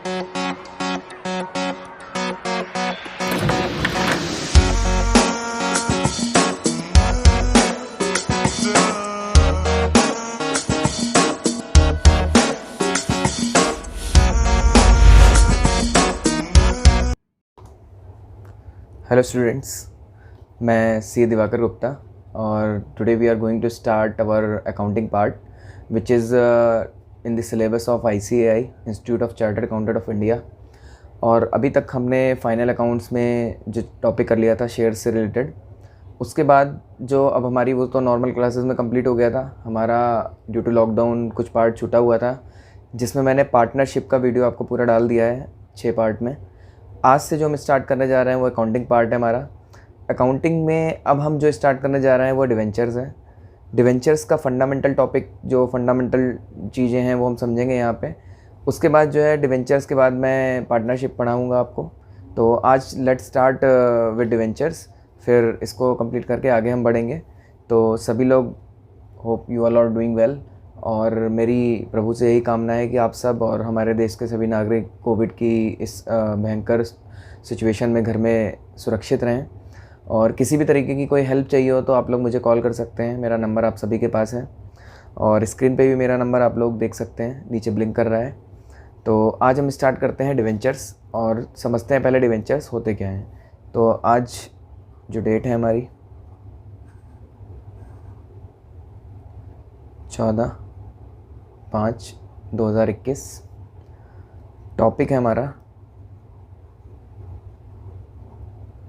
Hello students, मैं सी दिवाकर गुप्ता और today we are going to start our accounting part which is in the syllabus of ICAI institute of chartered accountant of India. और अभी तक हमने final accounts में जो topic कर लिया था शेयर से रिलेटेड, उसके बाद जो अब हमारी वो तो नॉर्मल क्लासेस में कंप्लीट हो गया था हमारा। ड्यू टू लॉकडाउन कुछ पार्ट छूटा हुआ था जिसमें मैंने पार्टनरशिप का वीडियो आपको पूरा डाल दिया है 6 पार्ट में। आज से जो हम स्टार्ट करने जा रहे हैं वो अकाउंटिंग पार्ट है हमारा। अकाउंटिंग में अब हम जो स्टार्ट करने जा रहे हैं वो डिवेंचर्स है। डिवेंचर्स का फंडामेंटल टॉपिक, जो फंडामेंटल चीज़ें हैं वो हम समझेंगे यहाँ पे। उसके बाद जो है डिवेंचर्स के बाद मैं पार्टनरशिप पढ़ाऊँगा आपको। तो आज लेट्स स्टार्ट विद डिवेंचर्स, फिर इसको कंप्लीट करके आगे हम बढ़ेंगे। तो सभी लोग, hope you all are doing well, और मेरी प्रभु से यही कामना है कि आप सब और हमारे देश के सभी नागरिक कोविड की इस भयंकर सिचुएशन में घर में सुरक्षित रहें। और किसी भी तरीके की कोई हेल्प चाहिए हो तो आप लोग मुझे कॉल कर सकते हैं। मेरा नंबर आप सभी के पास है और स्क्रीन पे भी मेरा नंबर आप लोग देख सकते हैं, नीचे ब्लिंक कर रहा है। तो आज हम स्टार्ट करते हैं डिवेंचर्स और समझते हैं पहले डिवेंचर्स होते क्या हैं। तो आज जो डेट है हमारी 14/5/2021, टॉपिक है हमारा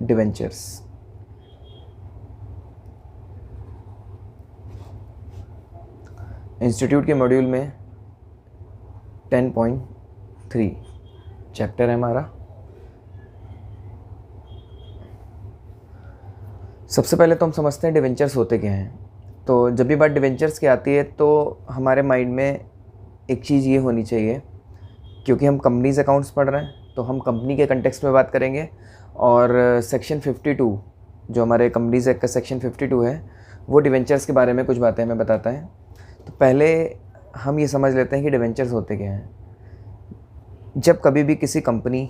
डिवेंचर्स। इंस्टीट्यूट के मॉड्यूल में 10.3 चैप्टर है हमारा। सबसे पहले तो हम समझते हैं डिवेंचर्स होते क्या हैं। तो जब भी बात डिवेंचर्स की आती है तो हमारे माइंड में एक चीज़ ये होनी चाहिए, क्योंकि हम कंपनीज अकाउंट्स पढ़ रहे हैं तो हम कंपनी के कंटेक्स्ट में बात करेंगे। और सेक्शन 52 जो हमारे कंपनीज एक्ट का सेक्शन 52 है वो डिवेंचर्स के बारे में कुछ बातें हमें बताता है। तो पहले हम ये समझ लेते हैं कि डिवेंचर्स होते क्या हैं। जब कभी भी किसी कंपनी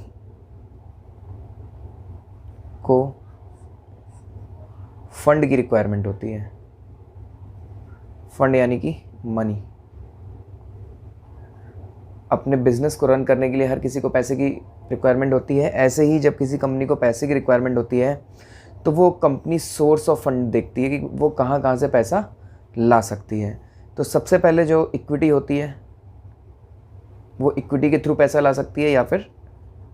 को फंड की रिक्वायरमेंट होती है, फंड यानी कि मनी, अपने बिजनेस को रन करने के लिए हर किसी को पैसे की रिक्वायरमेंट होती है। ऐसे ही जब किसी कंपनी को पैसे की रिक्वायरमेंट होती है तो वो कंपनी सोर्स ऑफ फंड देखती है कि वो कहाँ कहाँ से पैसा ला सकती है। तो सबसे पहले जो इक्विटी होती है वो इक्विटी के थ्रू पैसा ला सकती है या फिर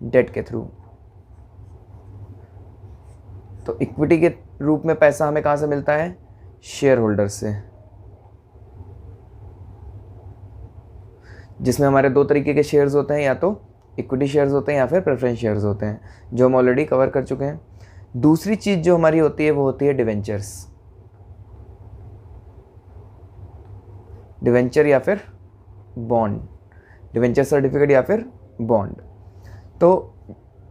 डेट के थ्रू। तो इक्विटी के रूप में पैसा हमें कहाँ से मिलता है? शेयर होल्डर से, जिसमें हमारे 2 तरीके के शेयर्स होते हैं, या तो इक्विटी शेयर्स होते हैं या फिर प्रेफरेंस शेयर्स होते हैं, जो हम ऑलरेडी कवर कर चुके हैं। दूसरी चीज़ जो हमारी होती है वो होती है डिवेंचर्स। डिवेंचर या फिर बॉन्ड, डिवेंचर सर्टिफिकेट या फिर बॉन्ड। तो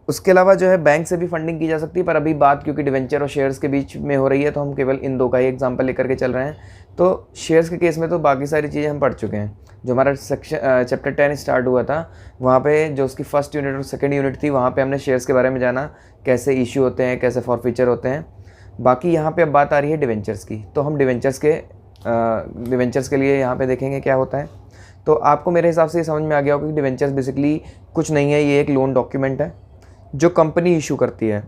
उसके अलावा जो है बैंक से भी फंडिंग की जा सकती है, पर अभी बात क्योंकि डिवेंचर और शेयर्स के बीच में हो रही है तो हम केवल इन 2 का ही एग्जांपल लेकर के चल रहे हैं। तो शेयर्स के केस में तो बाकी सारी चीज़ें हम पढ़ चुके हैं। जो हमारा सेक्शन चैप्टर 10 स्टार्ट हुआ था वहाँ पे जो उसकी फर्स्ट यूनिट और सेकेंड यूनिट थी वहाँ पे हमने शेयर्स के बारे में जाना, कैसे इशू होते हैं, कैसे फॉरफीचर होते हैं। बाकी यहाँ पे अब बात आ रही है डिवेंचर्स की, तो हम डिवेंचर्स के लिए यहाँ पे देखेंगे क्या होता है। तो आपको मेरे हिसाब से ये समझ में आ गया होगा कि डिवेंचर्स बेसिकली कुछ नहीं है, ये एक लोन डॉक्यूमेंट है जो कंपनी इशू करती है।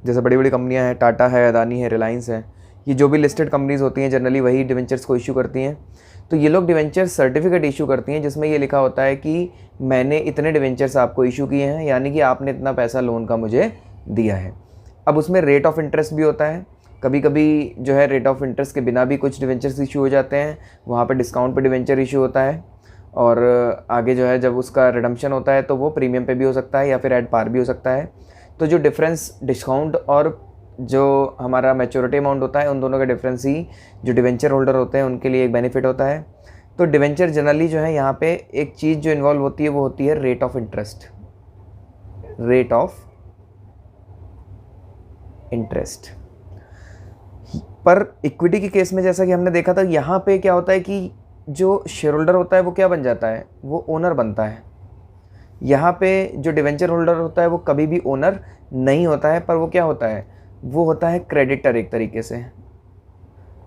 जैसे बड़ी बड़ी कंपनियां हैं, टाटा है, अदानी है, रिलायंस है, ये जो भी लिस्टेड कंपनीज होती हैं जनरली वही डिवेंचर्स को इशू करती हैं। तो ये लोग डिवेंचर सर्टिफिकेट इशू करती हैं जिसमें ये लिखा होता है कि मैंने इतने डिवेंचर्स आपको इशू किए हैं, यानी कि आपने इतना पैसा लोन का मुझे दिया है। अब उसमें रेट ऑफ इंटरेस्ट भी होता है। कभी कभी जो है रेट ऑफ इंटरेस्ट के बिना भी कुछ डिवेंचर्स इशू हो जाते हैं, वहाँ पर डिस्काउंट पर डिवेंचर इशू होता है। और आगे जो है जब उसका रिडम्पशन होता है तो वो प्रीमियम पे भी हो सकता है या फिर एट पार भी हो सकता है। तो जो डिफरेंस डिस्काउंट और जो हमारा मैच्योरिटी अमाउंट होता है उन दोनों का डिफरेंस ही जो डिवेंचर होल्डर होते हैं उनके लिए एक बेनिफिट होता है। तो डिवेंचर जनरली जो है यहाँ पे एक चीज़ जो इन्वॉल्व होती है वो होती है rate of interest. Rate of interest पर इक्विटी के केस में जैसा कि हमने देखा था, यहाँ पे क्या होता है कि जो शेयर होल्डर होता है वो क्या बन जाता है? वो ओनर बनता है। यहाँ पे जो डिवेंचर होल्डर होता है वो कभी भी ओनर नहीं होता है, पर वो क्या होता है, वो होता है क्रेडिटर, एक तरीके से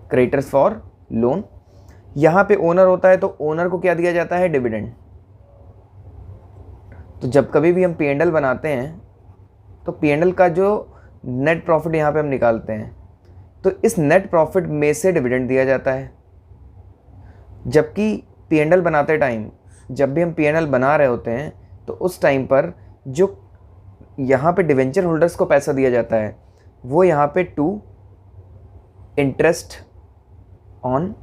क्रेडिटर्स फॉर लोन। यहाँ पे ओनर होता है, तो ओनर को क्या दिया जाता है, डिविडेंड। तो जब कभी भी हम P&L बनाते हैं तो P&L का जो नेट प्रॉफिट यहाँ पे हम निकालते हैं, तो इस नेट प्रॉफिट में से डिविडेंड दिया जाता है। जबकि P&L बनाते टाइम, जब भी हम P&L बना रहे होते हैं, तो उस टाइम पर जो यहाँ पे डिवेंचर होल्डर्स को पैसा दिया जाता है, वो यहाँ पे टू इंटरेस्ट ऑन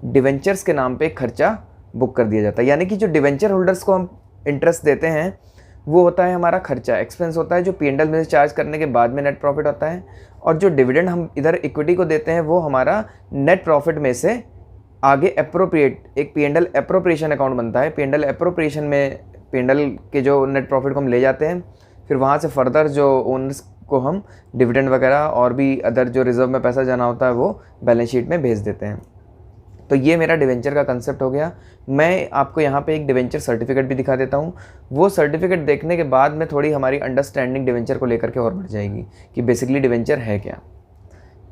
डिवेंचर्स के नाम पे खर्चा बुक कर दिया जाता है। यानी कि जो डिवेंचर होल्डर्स को हम इंटरेस्ट देते हैं वो होता है हमारा खर्चा, एक्सपेंस होता है, जो P&L में से चार्ज करने के बाद में नेट प्रॉफिट होता है। और जो डिविडेंड हम इधर इक्विटी को देते हैं वो हमारा नेट प्रॉफिट में से आगे अप्रोप्रिएट, एक P&L अप्रोप्रिएशन अकाउंट बनता है। P&L अप्रोप्रिएशन में P&L के जो नेट प्रॉफिट को हम ले जाते हैं, फिर वहाँ से फर्दर जो ओनर्स को हम डिविडेंड वगैरह और भी अदर जो रिजर्व में पैसा जाना होता है वो बैलेंस शीट में भेज देते हैं। तो ये मेरा डिवेंचर का कंसेप्ट हो गया। मैं आपको यहाँ पे एक डिवेंचर सर्टिफिकेट भी दिखा देता हूँ। वो सर्टिफिकेट देखने के बाद में थोड़ी हमारी अंडरस्टैंडिंग डिवेंचर को लेकर के और बढ़ जाएगी कि बेसिकली डिवेंचर है क्या।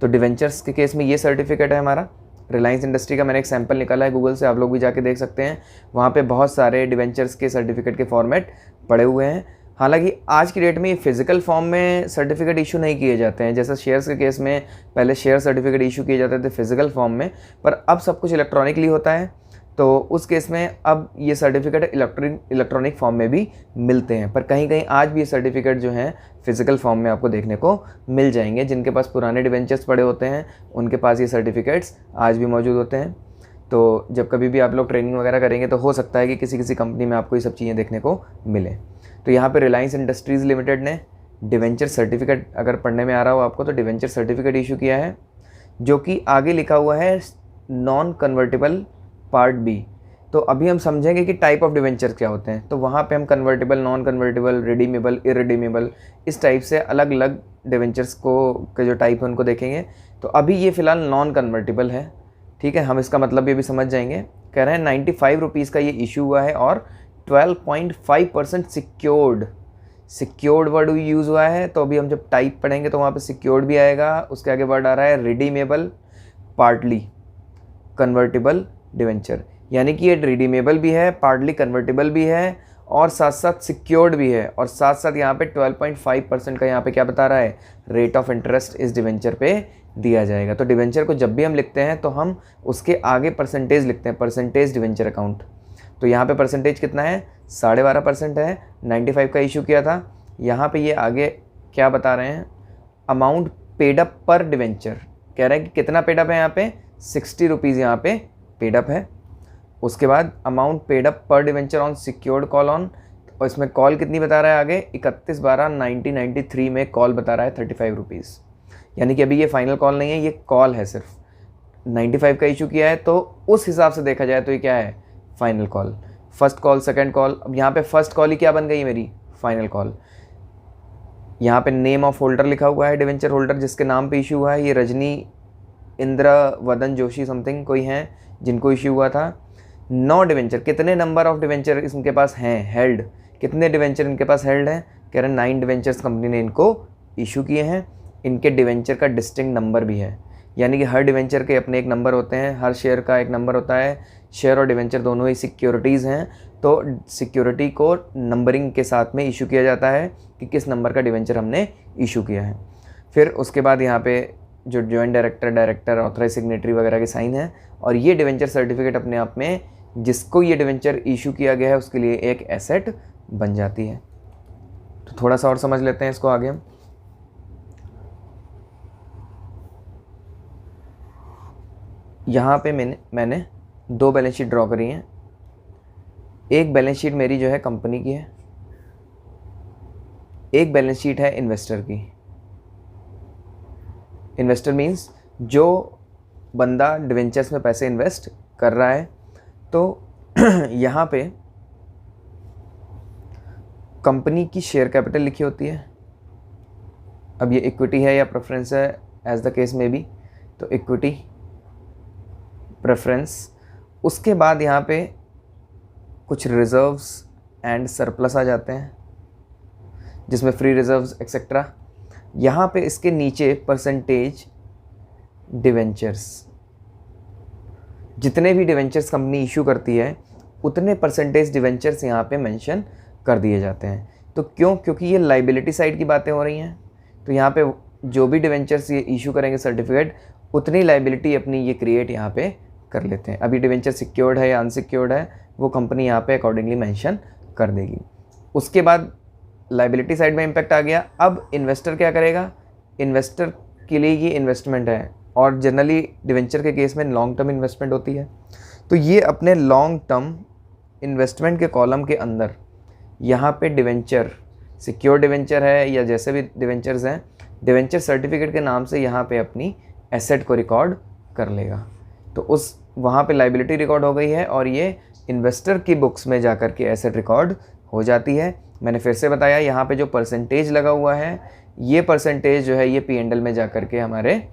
तो डिवेंचर्स के केस में ये सर्टिफिकेट है हमारा, रिलायंस इंडस्ट्री का। मैंने एक सैंपल निकाला है गूगल से, आप लोग भी जाके देख सकते हैं। वहाँ पे बहुत सारे डिवेंचर्स के सर्टिफिकेट के फॉर्मेट पड़े हुए हैं। हालांकि आज की डेट में ये फिजिकल फॉर्म में सर्टिफिकेट इशू नहीं किए जाते हैं, जैसे शेयर्स के केस में पहले शेयर सर्टिफिकेट इशू किए जाते थे फिजिकल फॉर्म में, पर अब सब कुछ इलेक्ट्रॉनिकली होता है। तो उस केस में अब ये सर्टिफिकेट इलेक्ट्रॉनिक फॉर्म में भी मिलते हैं, पर कहीं कहीं आज भी ये सर्टिफिकेट जो हैं फिजिकल फॉर्म में आपको देखने को मिल जाएंगे। जिनके पास पुराने डिवेंचर्स पड़े होते हैं उनके पास ये सर्टिफिकेट्स आज भी मौजूद होते हैं। तो जब कभी भी आप लोग ट्रेनिंग वगैरह करेंगे तो हो सकता है कि किसी किसी कंपनी में आपको ये सब चीज़ें देखने को मिले। तो यहाँ पे रिलायंस इंडस्ट्रीज़ लिमिटेड ने डिवेंचर सर्टिफिकेट, अगर पढ़ने में आ रहा हो आपको, तो डिवेंचर सर्टिफिकेट इशू किया है, जो कि आगे लिखा हुआ है नॉन कन्वर्टेबल पार्ट बी। तो अभी हम समझेंगे कि टाइप ऑफ डिवेंचर क्या होते हैं। तो वहाँ पे हम convertible, non convertible, redeemable, irredeemable, इस टाइप से अलग अलग डिवेंचर्स को के जो टाइप है उनको देखेंगे। तो अभी ये फ़िलहाल नॉन कन्वर्टेबल है, ठीक है। हम इसका मतलब ये भी समझ जाएंगे। कह रहे हैं 95 रुपीज़ का ये इशू हुआ है और 12.5% सिक्योर्ड वर्ड यूज़ हुआ है। तो अभी हम जब टाइप पढ़ेंगे तो वहाँ पे सिक्योर्ड भी आएगा, उसके आगे वर्ड आ रहा है रिडीमेबल, पार्टली कन्वर्टेबल डिवेंचर। यानी कि ये रिडीमेबल भी है, पार्टली कन्वर्टेबल भी है और साथ साथ सिक्योर्ड भी है। और साथ साथ यहाँ पे 12.5% का यहाँ पे क्या बता रहा है, रेट ऑफ इंटरेस्ट इस डिवेंचर पे दिया जाएगा। तो डिवेंचर को जब भी हम लिखते हैं तो हम उसके आगे परसेंटेज लिखते हैं, परसेंटेज डिवेंचर अकाउंट। तो यहाँ पे परसेंटेज कितना है, 12.5% है। 95 का इशू किया था। यहाँ पे ये आगे क्या बता रहे हैं, अमाउंट पेड अप पर डिवेंचर। कह रहे हैं कि कितना पेड अप है, यहाँ पे 60 रुपीज़ यहाँ पे पेड अप है। उसके बाद अमाउंट पेड अप पर debenture on secured call on, और इसमें कॉल कितनी बता रहा है आगे, 31/12/1993 में कॉल बता रहा है 35 रुपीज़। यानी कि अभी ये फाइनल कॉल नहीं है, ये कॉल है सिर्फ। 95 का इशू किया है तो उस हिसाब से देखा जाए तो ये क्या है, final call. First call, second call, अब यहाँ पे फर्स्ट कॉल ही क्या बन गई मेरी, फाइनल कॉल। यहाँ पे नेम ऑफ होल्डर लिखा हुआ है, डिवेंचर होल्डर जिसके नाम पे इशू हुआ है, ये रजनी इंद्र वदन जोशी समथिंग कोई हैं जिनको इशू हुआ था। 9 डिवेंचर, कितने नंबर ऑफ डिवेंचर इनके पास हैं हेल्ड, कितने डिवेंचर इनके पास हेल्ड हैं, कह रहे हैं 9 डिवेंचर्स कंपनी ने इनको इशू किए हैं। इनके डिवेंचर का डिस्टिंक्ट नंबर भी है, यानी कि हर डिवेंचर के अपने एक नंबर होते हैं, हर शेयर का एक नंबर होता है। शेयर और डिवेंचर दोनों ही सिक्योरिटीज़ हैं, तो सिक्योरिटी को नंबरिंग के साथ में इशू किया जाता है कि किस नंबर का डिवेंचर हमने इशू किया है। फिर उसके बाद यहाँ पे जो जॉइंट डायरेक्टर, ऑथराइज सिग्नेटरी वगैरह के साइन है। और ये डिवेंचर सर्टिफिकेट अपने आप में जिसको ये डिवेंचर इशू किया गया है उसके लिए एक एसेट बन जाती है। तो थोड़ा सा और समझ लेते हैं इसको आगे हम। यहाँ पे मैंने 2 बैलेंस शीट ड्रॉ करी हैं। एक बैलेंस शीट मेरी जो है कंपनी की है, एक बैलेंस शीट है इन्वेस्टर की। इन्वेस्टर मीन्स जो बंदा डिवेंचर्स में पैसे इन्वेस्ट कर रहा है। तो यहाँ पे कंपनी की शेयर कैपिटल लिखी होती है। अब ये इक्विटी है या प्रेफरेंस है, एज द केस में भी, तो इक्विटी, प्रेफरेंस। उसके बाद यहाँ पे कुछ रिजर्व्स एंड सरप्लस आ जाते हैं, जिसमें फ्री रिजर्व्स एक्सेट्रा। यहाँ पे इसके नीचे परसेंटेज डिवेंचर्स, जितने भी डिवेंचर्स कंपनी इशू करती है उतने परसेंटेज डिवेंचर्स यहाँ पे मेंशन कर दिए जाते हैं। तो क्यों? क्योंकि ये लाइबिलिटी साइड की बातें हो रही हैं, तो यहाँ पे जो भी डिवेंचर्स ये इशू करेंगे सर्टिफिकेट, उतनी लाइबिलिटी अपनी ये क्रिएट यहाँ पे कर लेते हैं। अभी डिवेंचर सिक्योर्ड है या अनसिक्योर्ड है, वो कंपनी यहाँ पे अकॉर्डिंगली मेंशन कर देगी। उसके बाद लाइबिलिटी साइड में इम्पैक्ट आ गया। अब इन्वेस्टर क्या करेगा? इन्वेस्टर के लिए ये इन्वेस्टमेंट है, और जनरली डिवेंचर के केस में लॉन्ग टर्म इन्वेस्टमेंट होती है। तो ये अपने लॉन्ग टर्म इन्वेस्टमेंट के कॉलम के अंदर यहाँ पे डिवेंचर, सिक्योर डिवेंचर है या जैसे भी डिवेंचर्स हैं, डिवेंचर सर्टिफिकेट के नाम से यहाँ पे अपनी एसेट को रिकॉर्ड कर लेगा। तो उस वहाँ पे लाइबिलिटी रिकॉर्ड हो गई है और ये इन्वेस्टर की बुक्स में जा कर के एसेट रिकॉर्ड हो जाती है। मैंने फिर से बताया, यहाँ पे जो परसेंटेज लगा हुआ है, ये परसेंटेज जो है ये P&L में जा कर के हमारे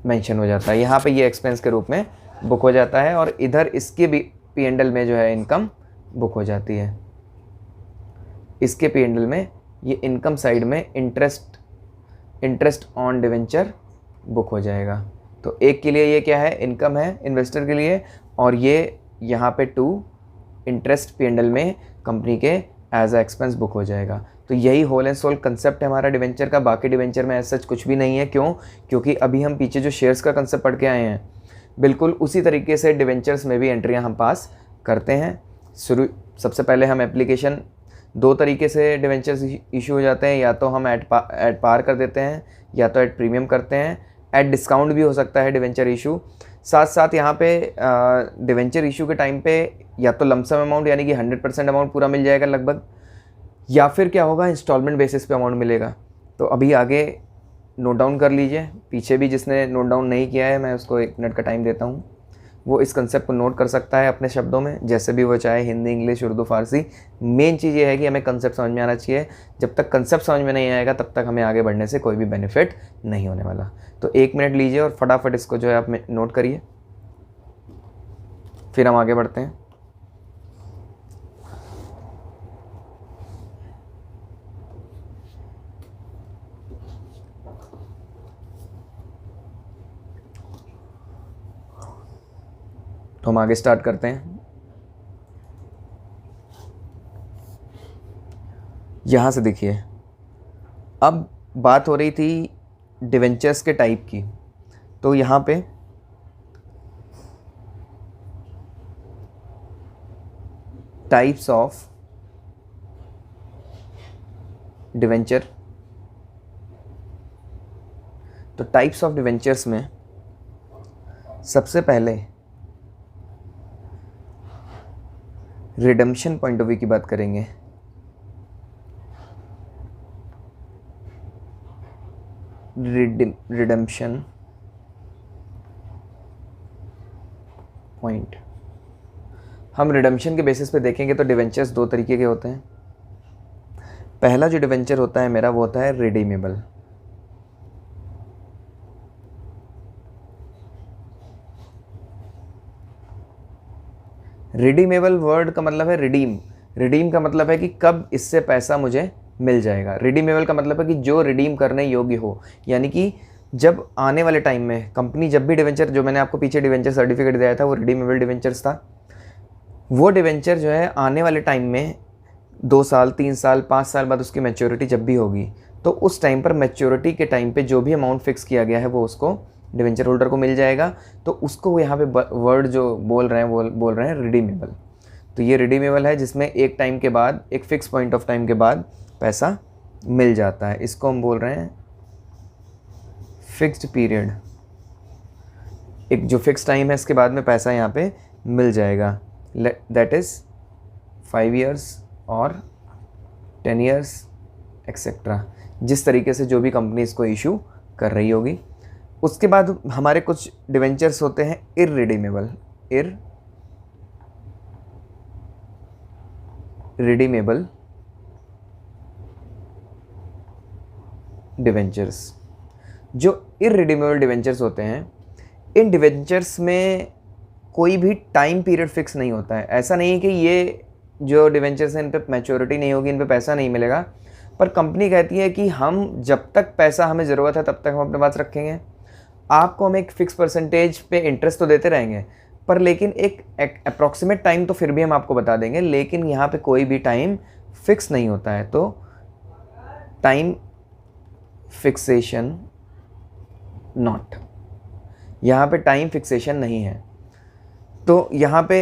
मेंशन हो जाता है। यहाँ पे ये एक्सपेंस के रूप में बुक हो जाता है और इधर इसके भी P&L में जो है इनकम बुक हो जाती है। इसके P&L में ये इनकम साइड में इंटरेस्ट ऑन डिवेंचर बुक हो जाएगा। तो एक के लिए ये क्या है? इनकम है इन्वेस्टर के लिए, और ये यहाँ पे इंटरेस्ट P&L में कंपनी के एज अ एक्सपेंस बुक हो जाएगा। तो यही होल एंड सोल कंसेप्ट है हमारा डिवेंचर का। बाकी डिवेंचर में ऐसा कुछ भी नहीं है। क्यों? क्योंकि अभी हम पीछे जो शेयर्स का कंसेप्ट पढ़ के आए हैं, बिल्कुल उसी तरीके से डिवेंचर्स में भी एंट्रियां हम पास करते हैं। सबसे पहले हम एप्लीकेशन, दो तरीके से डिवेंचर्स इशू हो जाते हैं, या तो हम एट पार कर देते हैं या तो एट प्रीमियम करते हैं। एट डिस्काउंट भी हो सकता है डिवेंचर इशू। साथ साथ यहाँ पे डिवेंचर इशू के टाइम पे या तो लमसम अमाउंट यानी कि 100% अमाउंट पूरा मिल जाएगा लगभग, या फिर क्या होगा, इंस्टॉलमेंट बेसिस पे अमाउंट मिलेगा। तो अभी आगे नोट डाउन कर लीजिए। पीछे भी जिसने नोट डाउन नहीं किया है, मैं उसको 1 मिनट का टाइम देता हूँ, वो इस कंसेप्ट को नोट कर सकता है अपने शब्दों में, जैसे भी वो चाहे, हिंदी, इंग्लिश, उर्दू, फारसी। मेन चीज़ ये है कि हमें कंसेप्ट समझ में आना चाहिए। जब तक कंसेप्ट समझ में नहीं आएगा तब तक हमें आगे बढ़ने से कोई भी बेनिफिट नहीं होने वाला। तो 1 मिनट लीजिए और फटाफट इसको जो है आप नोट करिए, फिर हम आगे बढ़ते हैं। तो हम आगे स्टार्ट करते हैं। यहाँ से देखिए, अब बात हो रही थी डिवेंचर्स के टाइप की। तो यहाँ पे टाइप्स ऑफ डिवेंचर, तो टाइप्स ऑफ डिवेंचर्स में सबसे पहले रिडेम्पशन पॉइंट ऑफ व्यू की बात करेंगे। रिडेम्पशन पॉइंट, हम रिडेम्पशन के बेसिस पे देखेंगे तो डिवेंचर्स 2 तरीके के होते हैं। पहला जो डिवेंचर होता है मेरा, वो होता है रिडीमेबल। रिडीमेबल वर्ड का मतलब है रिडीम। रिडीम का मतलब है कि कब इससे पैसा मुझे मिल जाएगा। रिडीमेबल का मतलब है कि जो रिडीम करने योग्य हो, यानी कि जब आने वाले टाइम में कंपनी जब भी डिवेंचर, जो मैंने आपको पीछे डिवेंचर सर्टिफिकेट दिया था वो रिडीमेबल डिवेंचर्स था, वो डिवेंचर जो है आने वाले टाइम में 2 साल, 3 साल, 5 साल बाद उसकी मैच्योरिटी जब भी होगी, तो उस टाइम पर मैच्योरिटी के टाइम पे जो भी अमाउंट फिक्स किया गया है वो उसको डिवेंचर होल्डर को मिल जाएगा। तो उसको यहाँ पे वर्ड जो बोल रहे हैं वो बोल रहे हैं रिडीमेबल। तो ये रिडीमेबल है जिसमें एक टाइम के बाद, एक फिक्स पॉइंट ऑफ टाइम के बाद पैसा मिल जाता है। इसको हम बोल रहे हैं फिक्स्ड पीरियड। एक जो फिक्स टाइम है इसके बाद में पैसा यहाँ पे मिल जाएगा, दैट इज़ 5 years और 10 years एक्सेट्रा, जिस तरीके से जो भी कंपनी इसको इशू कर रही होगी। उसके बाद हमारे कुछ डिवेंचर्स होते हैं इररिडीमेबल। Irredeemable debentures. जो इररिडीमेबल डिवेंचर्स होते हैं, इन डिवेंचर्स में कोई भी टाइम पीरियड फिक्स नहीं होता है। ऐसा नहीं है कि ये जो डिवेंचर्स हैं इन पे मैच्योरिटी नहीं होगी, इन पे पैसा नहीं मिलेगा, पर कंपनी कहती है कि हम जब तक पैसा हमें ज़रूरत है तब तक हम अपने पास रखेंगे, आपको हम एक फ़िक्स परसेंटेज पे इंटरेस्ट तो देते रहेंगे, पर लेकिन एक अप्रॉक्सीमेट टाइम तो फिर भी हम आपको बता देंगे, लेकिन यहाँ पे कोई भी टाइम फिक्स नहीं होता है। तो टाइम फिक्सेशन नॉट, यहाँ पे टाइम फिक्सेशन नहीं है। तो यहाँ पे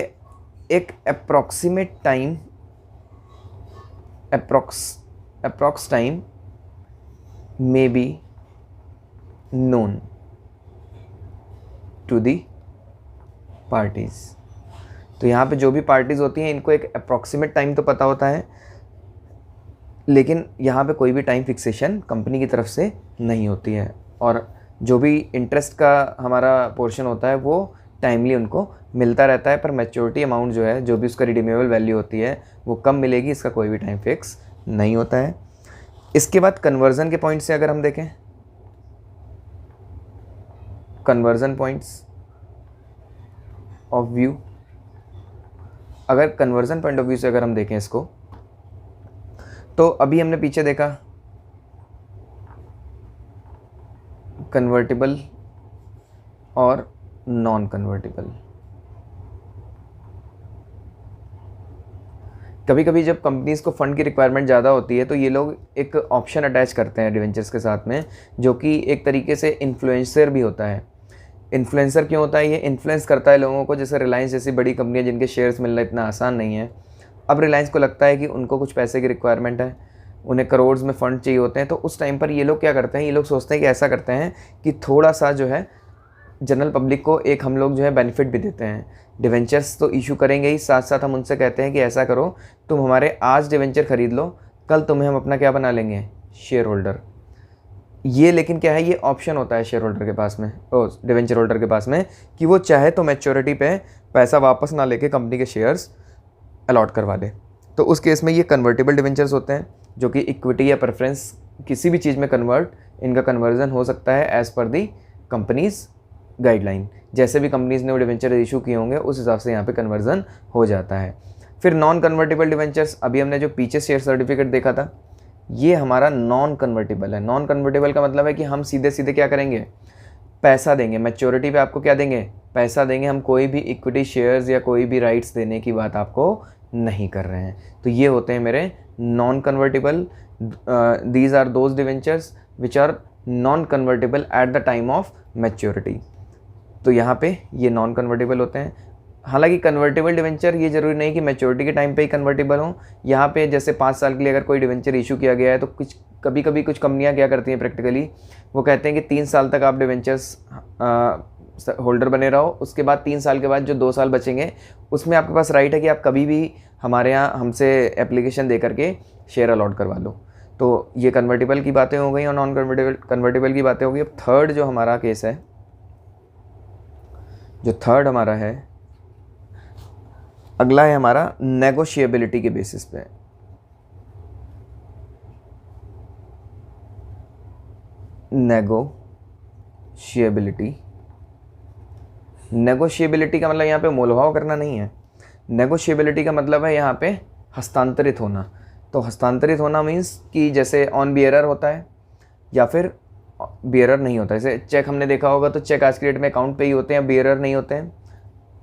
एक approximate time, approx time may be known to the parties. तो यहाँ पे जो भी पार्टीज़ होती हैं इनको एक अप्रॉक्सीमेट टाइम तो पता होता है, लेकिन यहाँ पे कोई भी टाइम फिक्सेशन कंपनी की तरफ से नहीं होती है, और जो भी इंटरेस्ट का हमारा पोर्शन होता है वो टाइमली उनको मिलता रहता है, पर मैच्योरिटी अमाउंट जो है, जो भी उसका रिडीमेबल वैल्यू होती है वो कम मिलेगी, इसका कोई भी टाइम फिक्स नहीं होता है। इसके बाद कन्वर्ज़न के पॉइंट से अगर हम देखें, कन्वर्ज़न पॉइंट्स ऑफ व्यू, अगर कन्वर्ज़न पॉइंट ऑफ व्यू से अगर हम देखें इसको, तो अभी हमने पीछे देखा कन्वर्टिबल और नॉन कन्वर्टिबल। कभी कभी जब कंपनीज़ को फ़ंड की रिक्वायरमेंट ज़्यादा होती है तो ये लोग एक ऑप्शन अटैच करते हैं डिवेंचर्स के साथ में, जो कि एक तरीके से इन्फ्लुएंसर भी होता है। इन्फ्लुएंसर क्यों होता है? ये इन्फ्लुएंस करता है लोगों को। जैसे रिलायंस जैसी बड़ी कंपनियां जिनके शेयर्स मिलना इतना आसान नहीं है, अब रिलायंस को लगता है कि उनको कुछ पैसे की रिक्वायरमेंट है, उन्हें करोड़ में फ़ंड चाहिए होते हैं, तो उस टाइम पर ये लोग क्या करते हैं, ये लोग सोचते हैं कि ऐसा करते हैं कि थोड़ा सा जो है जनरल पब्लिक को एक हम लोग जो है बेनिफिट भी देते हैं। डिवेंचर्स तो इशू करेंगे ही, साथ साथ हम उनसे कहते हैं कि ऐसा करो, तुम हमारे आज डिवेंचर ख़रीद लो, कल तुम्हें हम अपना क्या बना लेंगे, शेयर होल्डर। ये लेकिन क्या है, ये ऑप्शन होता है शेयर होल्डर के पास में, डिवेंचर होल्डर के पास में, कि वो चाहे तो मैच्योरिटी पे पैसा वापस ना लेके कंपनी के शेयर्स अलॉट करवा ले। तो उस केस में ये कन्वर्टेबल डिवेंचर्स होते हैं, जो कि इक्विटी या प्रेफरेंस किसी भी चीज़ में इनका कन्वर्जन हो सकता है एज़ पर दी कंपनीज़ गाइडलाइन। जैसे भी कंपनीज़ ने वो डिवेंचर इशू किए होंगे उस हिसाब से यहाँ पे कन्वर्जन हो जाता है। फिर नॉन कन्वर्टेबल डिवेंचर्स, अभी हमने जो पीछे शेयर सर्टिफिकेट देखा था, ये हमारा नॉन कन्वर्टेबल है। नॉन कन्वर्टेबल का मतलब है कि हम सीधे सीधे क्या करेंगे, पैसा देंगे, मैच्योरिटी पे आपको क्या देंगे, पैसा देंगे। हम कोई भी इक्विटी शेयर्स या कोई भी राइट्स देने की बात आपको नहीं कर रहे हैं। तो ये होते हैं मेरे non convertible. These are those debentures which are non convertible at the time of maturity. तो यहाँ पे ये नॉन कन्वर्टेबल होते हैं। हालांकि कन्वर्टेबल डिवेंचर ये ज़रूरी नहीं कि मैच्योरिटी के टाइम पे ही कन्वर्टेबल हो। यहाँ पे जैसे 5 साल के लिए अगर कोई डिवेंचर इशू किया गया है तो कभी कभी कुछ कंपनियाँ क्या करती हैं प्रैक्टिकली, वो कहते हैं कि 3 साल तक आप डिवेंचर्स होल्डर बने रहो, उसके बाद 3 साल के बाद जो 2 साल बचेंगे उसमें आपके पास राइट है कि आप कभी भी हमारे यहाँ हमसे एप्लीकेशन दे करके शेयर अलॉट करवा लो। तो ये कन्वर्टेबल की बातें हो गई और नॉन कन्वर्टेबल की बातें हो गई। अब थर्ड जो हमारा केस है, जो थर्ड हमारा है, अगला है हमारा नेगोशिएबिलिटी के बेसिस पे। नेगोशिएबिलिटी का मतलब यहाँ पे मोलभाव करना नहीं है। नेगोशिएबिलिटी का मतलब है यहाँ पे हस्तांतरित होना। तो हस्तांतरित होना मीन्स कि जैसे ऑन बियरर होता है या फिर बियरर नहीं होता। जैसे चेक हमने देखा होगा तो चेक आज की डेट में अकाउंट पे ही होते हैं, बियरर नहीं होते हैं।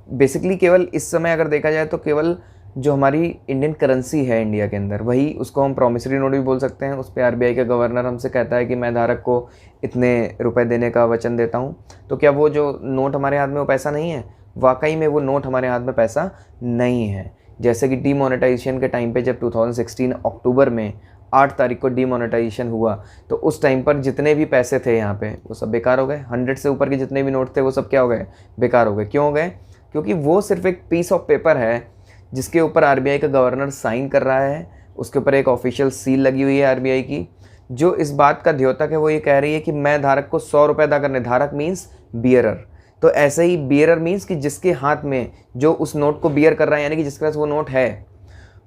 बेसिकली केवल इस समय अगर देखा जाए तो केवल जो हमारी इंडियन करेंसी है इंडिया के अंदर, वही उसको हम प्रॉमिसरी नोट भी बोल सकते हैं। उस पर आरबीआई का गवर्नर हमसे कहता है कि मैं धारक को इतने रुपए देने का वचन देता हूँ। तो क्या वो जो नोट हमारे हाथ में वो पैसा नहीं है? वाकई में वो नोट हमारे हाथ में पैसा नहीं है। जैसे कि डीमोनेटाइजेशन के टाइम पे जब 2016 अक्टूबर में 8 तारीख को डीमोनेटाइजेशन हुआ तो उस टाइम पर जितने भी पैसे थे यहाँ पे वो सब बेकार हो गए। 100 से ऊपर के जितने भी नोट थे वो सब क्या हो गए, बेकार हो गए। क्यों हो गए? क्योंकि वो सिर्फ एक पीस ऑफ पेपर है जिसके ऊपर आरबीआई का गवर्नर साइन कर रहा है, उसके ऊपर एक ऑफिशियल सील लगी हुई है आरबीआई की, जो इस बात का द्योतक है। वो ये कह रही है कि मैं धारक को 100 रुपये अदा करने। धारक मीन्स बियरर। तो ऐसे ही बियरर मीन्स कि जिसके हाथ में जो उस नोट को बियर कर रहा है, यानी कि जिसके पास वो नोट है,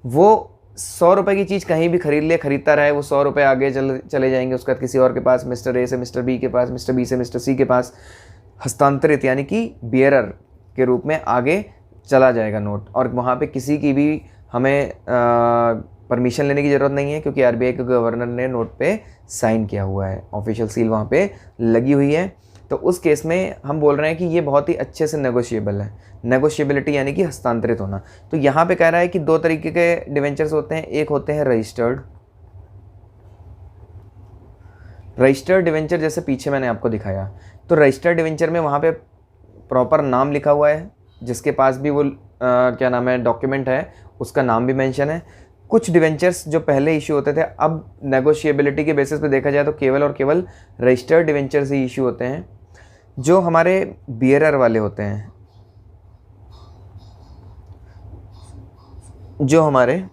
वो 100 रुपये की चीज़ कहीं भी खरीदता रहे, वो 100 रुपये आगे चले जाएंगे उसके बाद किसी और के पास, मिस्टर ए से मिस्टर बी के पास, मिस्टर बी से मिस्टर सी के पास हस्तांतरित, यानी कि बियरर के रूप में आगे चला जाएगा नोट। और वहाँ पे किसी की भी हमें परमिशन लेने की ज़रूरत नहीं है क्योंकि आरबीआई के गवर्नर ने नोट पे साइन किया हुआ है, ऑफिशियल सील वहाँ पे लगी हुई है। तो उस केस में हम बोल रहे हैं कि ये बहुत ही अच्छे से नेगोशिएबल है। नेगोशिएबिलिटी यानी कि हस्तांतरित होना। तो यहाँ पे कह रहा है कि दो तरीके के डिवेंचर्स होते हैं, एक होते हैं रजिस्टर्ड डिवेंचर, जैसे पीछे मैंने आपको दिखाया। तो रजिस्टर्ड डिवेंचर में वहाँ पे प्रॉपर नाम लिखा हुआ है, जिसके पास भी वो क्या नाम है डॉक्यूमेंट है उसका नाम भी मेंशन है। कुछ डिवेंचर्स जो पहले इशू होते थे, अब नेगोशिएबिलिटी के बेसिस पे देखा जाए तो केवल और केवल रजिस्टर्ड डिवेंचर्स ही इशू होते हैं। जो हमारे बियरर वाले होते हैं, जो हमारे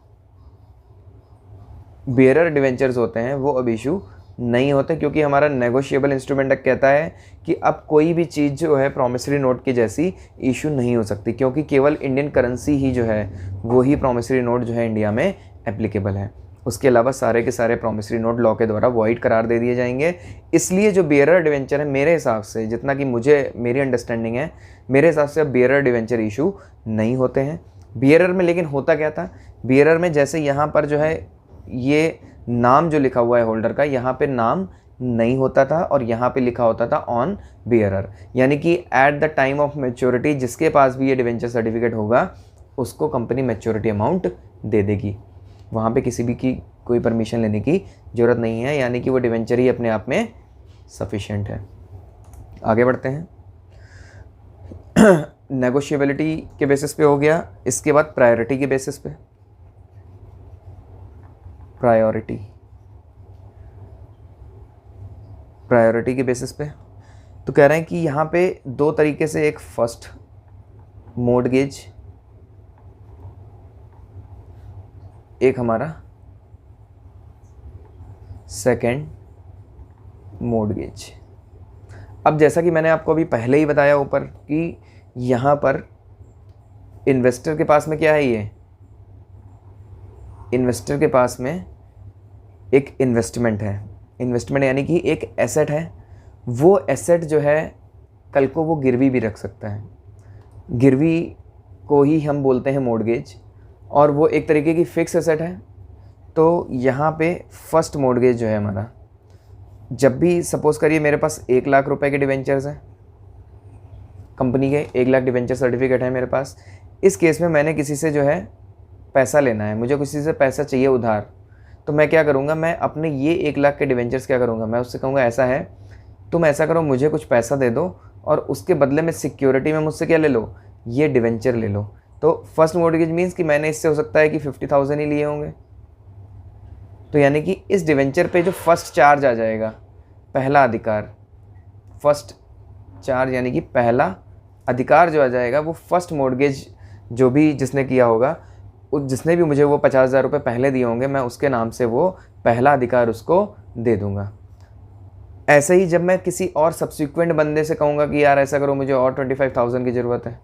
बियरर डिवेंचर्स होते हैं वो अब इशू नहीं होते, क्योंकि हमारा नेगोशिएबल इंस्ट्रूमेंट कहता है कि अब कोई भी चीज़ जो है प्रॉमिसरी नोट की जैसी इशू नहीं हो सकती, क्योंकि केवल इंडियन करेंसी ही जो है वो ही प्रॉमिसरी नोट जो है इंडिया में एप्लीकेबल है। उसके अलावा सारे के सारे प्रॉमिसरी नोट लॉ के द्वारा वॉइड करार दे दिए जाएंगे। इसलिए जो बियरर डिवेंचर है, मेरे हिसाब से जितना कि मेरी अंडरस्टैंडिंग है, मेरे हिसाब से अब बियरर डिवेंचर इशू नहीं होते हैं। बियरर में लेकिन होता क्या था, बियरर में जैसे यहाँ पर जो है ये नाम जो लिखा हुआ है होल्डर का, यहाँ पे नाम नहीं होता था और यहाँ पे लिखा होता था ऑन बियरर, यानी कि eight the time of maturity जिसके पास भी ये डिवेंचर सर्टिफिकेट होगा उसको कंपनी मैच्योरिटी अमाउंट दे देगी। वहाँ पे किसी भी की कोई परमिशन लेने की ज़रूरत नहीं है, यानी कि वो डिवेंचर ही अपने आप में सफिशिएंट है। आगे बढ़ते हैं। नेगोशिएबिलिटी के बेसिस पे हो गया। इसके बाद प्रायोरिटी के बेसिस पे, प्रायोरिटी के बेसिस पे तो कह रहे हैं कि यहाँ पे दो तरीके से, एक फर्स्ट मॉर्गेज, एक हमारा सेकंड मॉर्गेज। अब जैसा कि मैंने आपको अभी पहले ही बताया ऊपर कि यहाँ पर इन्वेस्टर के पास में क्या है, ये इन्वेस्टर के पास में एक इन्वेस्टमेंट है। इन्वेस्टमेंट यानी कि एक एसेट है। वो एसेट जो है कल को वो गिरवी भी रख सकता है। गिरवी को ही हम बोलते हैं मॉर्गेज, और वो एक तरीके की फिक्स एसेट है। तो यहाँ पे फर्स्ट मॉर्गेज जो है हमारा, जब भी सपोज़ करिए मेरे पास 1 लाख रुपए के डिवेंचर्स हैं, कंपनी के 1 लाख डिवेंचर सर्टिफिकेट है मेरे पास। इस केस में मैंने किसी से जो है पैसा लेना है, मुझे किसी से पैसा चाहिए उधार, तो मैं क्या करूँगा, मैं अपने ये 1 लाख के डिवेंचर्स क्या करूँगा, मैं उससे कहूँगा ऐसा है तुम ऐसा करो, मुझे कुछ पैसा दे दो और उसके बदले में सिक्योरिटी में मुझसे क्या ले लो, ये डिवेंचर ले लो। तो फर्स्ट मॉर्गेज मीन्स कि मैंने इससे हो सकता है कि 50,000 ही लिए होंगे। तो यानी कि इस डिवेंचर पे जो फर्स्ट चार्ज आ जाएगा, पहला अधिकार, फर्स्ट चार्ज यानी कि पहला अधिकार जो आ जाएगा, वो फर्स्ट मॉर्गेज जो भी जिसने किया होगा, जिसने भी मुझे वो 50,000 रुपये पहले दिए होंगे, मैं उसके नाम से वो पहला अधिकार उसको दे दूंगा। ऐसे ही जब मैं किसी और सब्सिक्वेंट बंदे से कहूँगा कि यार ऐसा करो, मुझे और 25,000 की ज़रूरत है,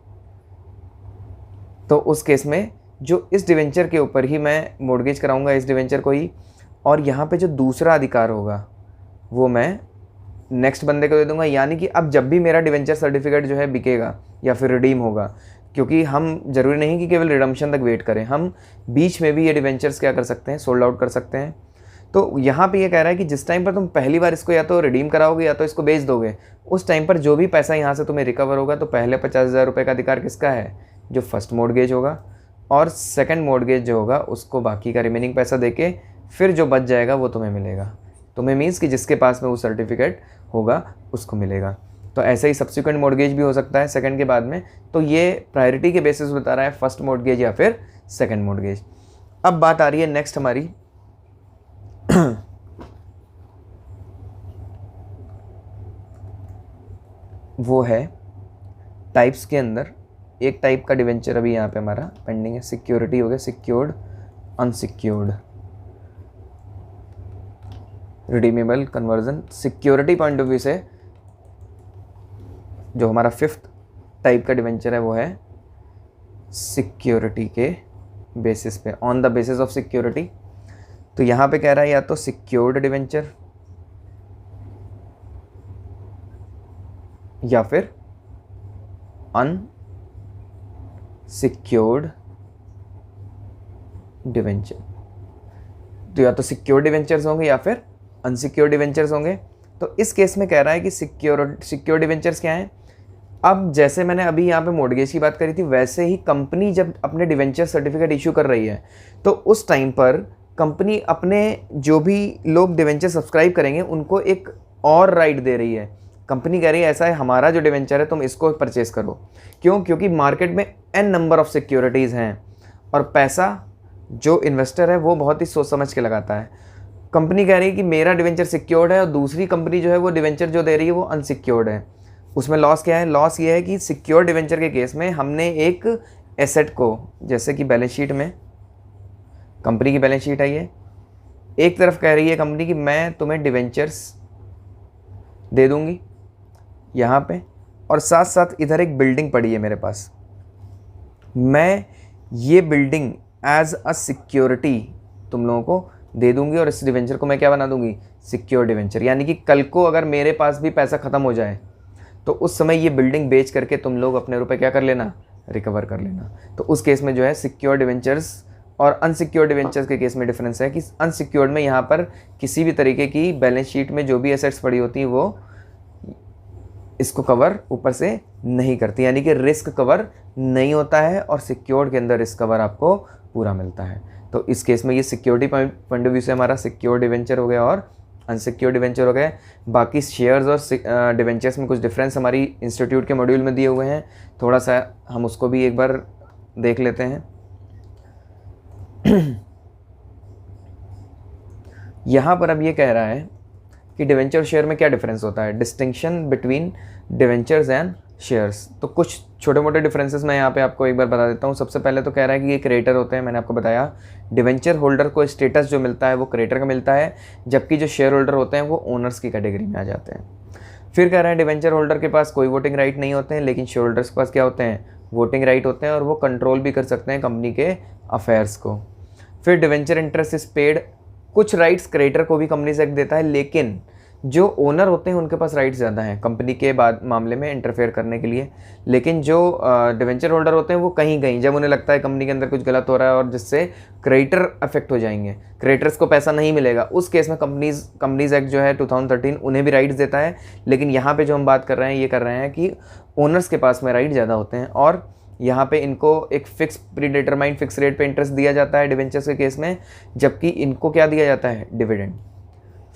तो उस केस में जो इस डिवेंचर के ऊपर ही मैं मॉर्गेज कराऊंगा, इस डिवेंचर को ही, और यहाँ पे जो दूसरा अधिकार होगा वो मैं नेक्स्ट बंदे को दे दूंगा। यानी कि अब जब भी मेरा डिवेंचर सर्टिफिकेट जो है बिकेगा या फिर रिडीम होगा, क्योंकि हम ज़रूरी नहीं कि केवल रिडम्पशन तक वेट करें, हम बीच में भी ये डिवेंचर्स क्या कर सकते हैं, सोल्ड आउट कर सकते हैं। तो यहाँ पे ये कह रहा है कि जिस टाइम पर तुम पहली बार इसको या तो रिडीम कराओगे या तो इसको बेच दोगे, उस टाइम पर जो भी पैसा यहाँ से तुम्हें रिकवर होगा, तो पहले 50,000 रुपये का अधिकार किसका है, जो फर्स्ट मॉर्गेज होगा, और सेकंड मॉर्गेज जो होगा उसको बाकी का रिमेनिंग पैसा देके फिर जो बच जाएगा वो तुम्हें मिलेगा। तुम्हें मीन्स कि जिसके पास में वो सर्टिफिकेट होगा उसको मिलेगा। तो ऐसे ही सब्सिक्वेंट मॉर्गेज भी हो सकता है सेकंड के बाद में। तो ये प्रायोरिटी के बेसिस बता रहा है, फर्स्ट मॉर्गेज या फिर सेकंड मॉर्गेज। अब बात आ रही है नेक्स्ट हमारी वो है टाइप्स के अंदर एक टाइप का डिवेंचर अभी यहाँ पे हमारा पेंडिंग है, सिक्योरिटी हो गया, secured, unsecured, redeemable, conversion. Security point of view से जो हमारा फिफ्थ टाइप का डिवेंचर है वो है सिक्योरिटी के बेसिस पे, on the basis of security. तो यहाँ पे कह रहा है या तो सिक्योर्ड डिवेंचर या फिर अनसिक्योर्ड डिवेंचर। तो या तो सिक्योर्ड डिवेंचर्स होंगे या फिर अनसिक्योर्ड डिवेंचर्स होंगे। तो इस केस में कह रहा है कि सिक्योर्ड डिवेंचर्स क्या हैं। अब जैसे मैंने अभी यहाँ पे मॉर्गेज की बात करी थी, वैसे ही कंपनी जब अपने डिवेंचर सर्टिफिकेट इशू कर रही है तो उस टाइम पर कंपनी अपने जो भी लोग डिवेंचर सब्सक्राइब करेंगे उनको एक और राइट दे रही है। कंपनी कह रही है ऐसा है, हमारा जो डिवेंचर है तुम इसको परचेस करो। क्यों? क्योंकि मार्केट में n नंबर ऑफ सिक्योरिटीज़ हैं और पैसा जो इन्वेस्टर है वो बहुत ही सोच समझ के लगाता है। कंपनी कह रही है कि मेरा डिवेंचर सिक्योर्ड है और दूसरी कंपनी जो है वो डिवेंचर जो दे रही है वो अनसिक्योर्ड है। उसमें लॉस क्या है? लॉस ये है कि सिक्योर्ड डिवेंचर के केस में हमने एक एसेट को, जैसे कि बैलेंस शीट में कंपनी की बैलेंस शीट है, ये एक तरफ कह रही है कंपनी कि मैं तुम्हें डिवेंचर्स दे दूंगी यहाँ पे, और साथ साथ इधर एक बिल्डिंग पड़ी है मेरे पास, मैं ये बिल्डिंग एज अ सिक्योरिटी तुम लोगों को दे दूंगी और इस डिवेंचर को मैं क्या बना दूंगी? Secure debenture. यानी कि कल को अगर मेरे पास भी पैसा ख़त्म हो जाए तो उस समय ये बिल्डिंग बेच करके तुम लोग अपने रुपए क्या कर लेना? रिकवर कर लेना। तो उस केस में जो है सिक्योर डिवेंचर्स और अनसिक्योर डिवेंचर्स के केस में डिफरेंस है कि अनसिक्योर्ड में यहाँ पर किसी भी तरीके की बैलेंस शीट में जो भी एसेट्स पड़ी होती हैं वो इसको कवर ऊपर से नहीं करती, यानी कि रिस्क कवर नहीं होता है, और सिक्योर्ड के अंदर रिस्क कवर आपको पूरा मिलता है। तो इस केस में ये सिक्योरिटी पॉइंट ऑफ व्यू से हमारा सिक्योर डिवेंचर हो गया और अनसिक्योर्ड डिवेंचर हो गए। बाकी शेयर्स और डिवेंचर्स में कुछ डिफरेंस हमारी इंस्टीट्यूट के मॉड्यूल में दिए हुए हैं, थोड़ा सा हम उसको भी एक बार देख लेते हैं। यहाँ पर अब ये कह रहा है कि डिवेंचर शेयर में क्या डिफरेंस होता है, distinction between debentures and shares. तो कुछ छोटे मोटे डिफरेंसेस मैं यहाँ पे आपको एक बार बता देता हूँ। सबसे पहले तो कह रहा है कि ये क्रिएटर होते हैं, मैंने आपको बताया डिवेंचर होल्डर को स्टेटस जो मिलता है वो क्रिएटर का मिलता है, जबकि जो शेयर होल्डर होते हैं वो ओनर्स की कैटेगरी में आ जाते हैं। फिर कह रहे हैं डिवेंचर होल्डर के पास कोई वोटिंग राइट नहीं होते हैं, लेकिन शेयर होल्डर्स के पास क्या होते हैं? वोटिंग राइट होते हैं, और वो कंट्रोल भी कर सकते हैं कंपनी के अफेयर्स को। फिर डिवेंचर इंटरेस्ट इज पेड, कुछ राइट्स क्रिएटर को भी कंपनी से देता है, लेकिन जो ओनर होते हैं उनके पास राइट्स ज़्यादा हैं कंपनी के बाद मामले में इंटरफेयर करने के लिए। लेकिन जो डिवेंचर होल्डर होते हैं वो कहीं कहीं जब उन्हें लगता है कंपनी के अंदर कुछ गलत हो रहा है और जिससे क्रिएटर अफेक्ट हो जाएंगे, क्रिएटर्स को पैसा नहीं मिलेगा, उस केस में कंपनीज एक्ट जो है 2013 उन्हें भी राइट्स देता है। लेकिन यहाँ पे जो हम बात कर रहे हैं ये कर रहे हैं कि ओनर्स के पास में राइट ज़्यादा होते हैं, और यहाँ पे इनको एक फिक्स प्रीडिटरमाइंड फिक्स रेट पे इंटरेस्ट दिया जाता है डिवेंचर्स के केस में, जबकि इनको क्या दिया जाता है? डिविडेंड।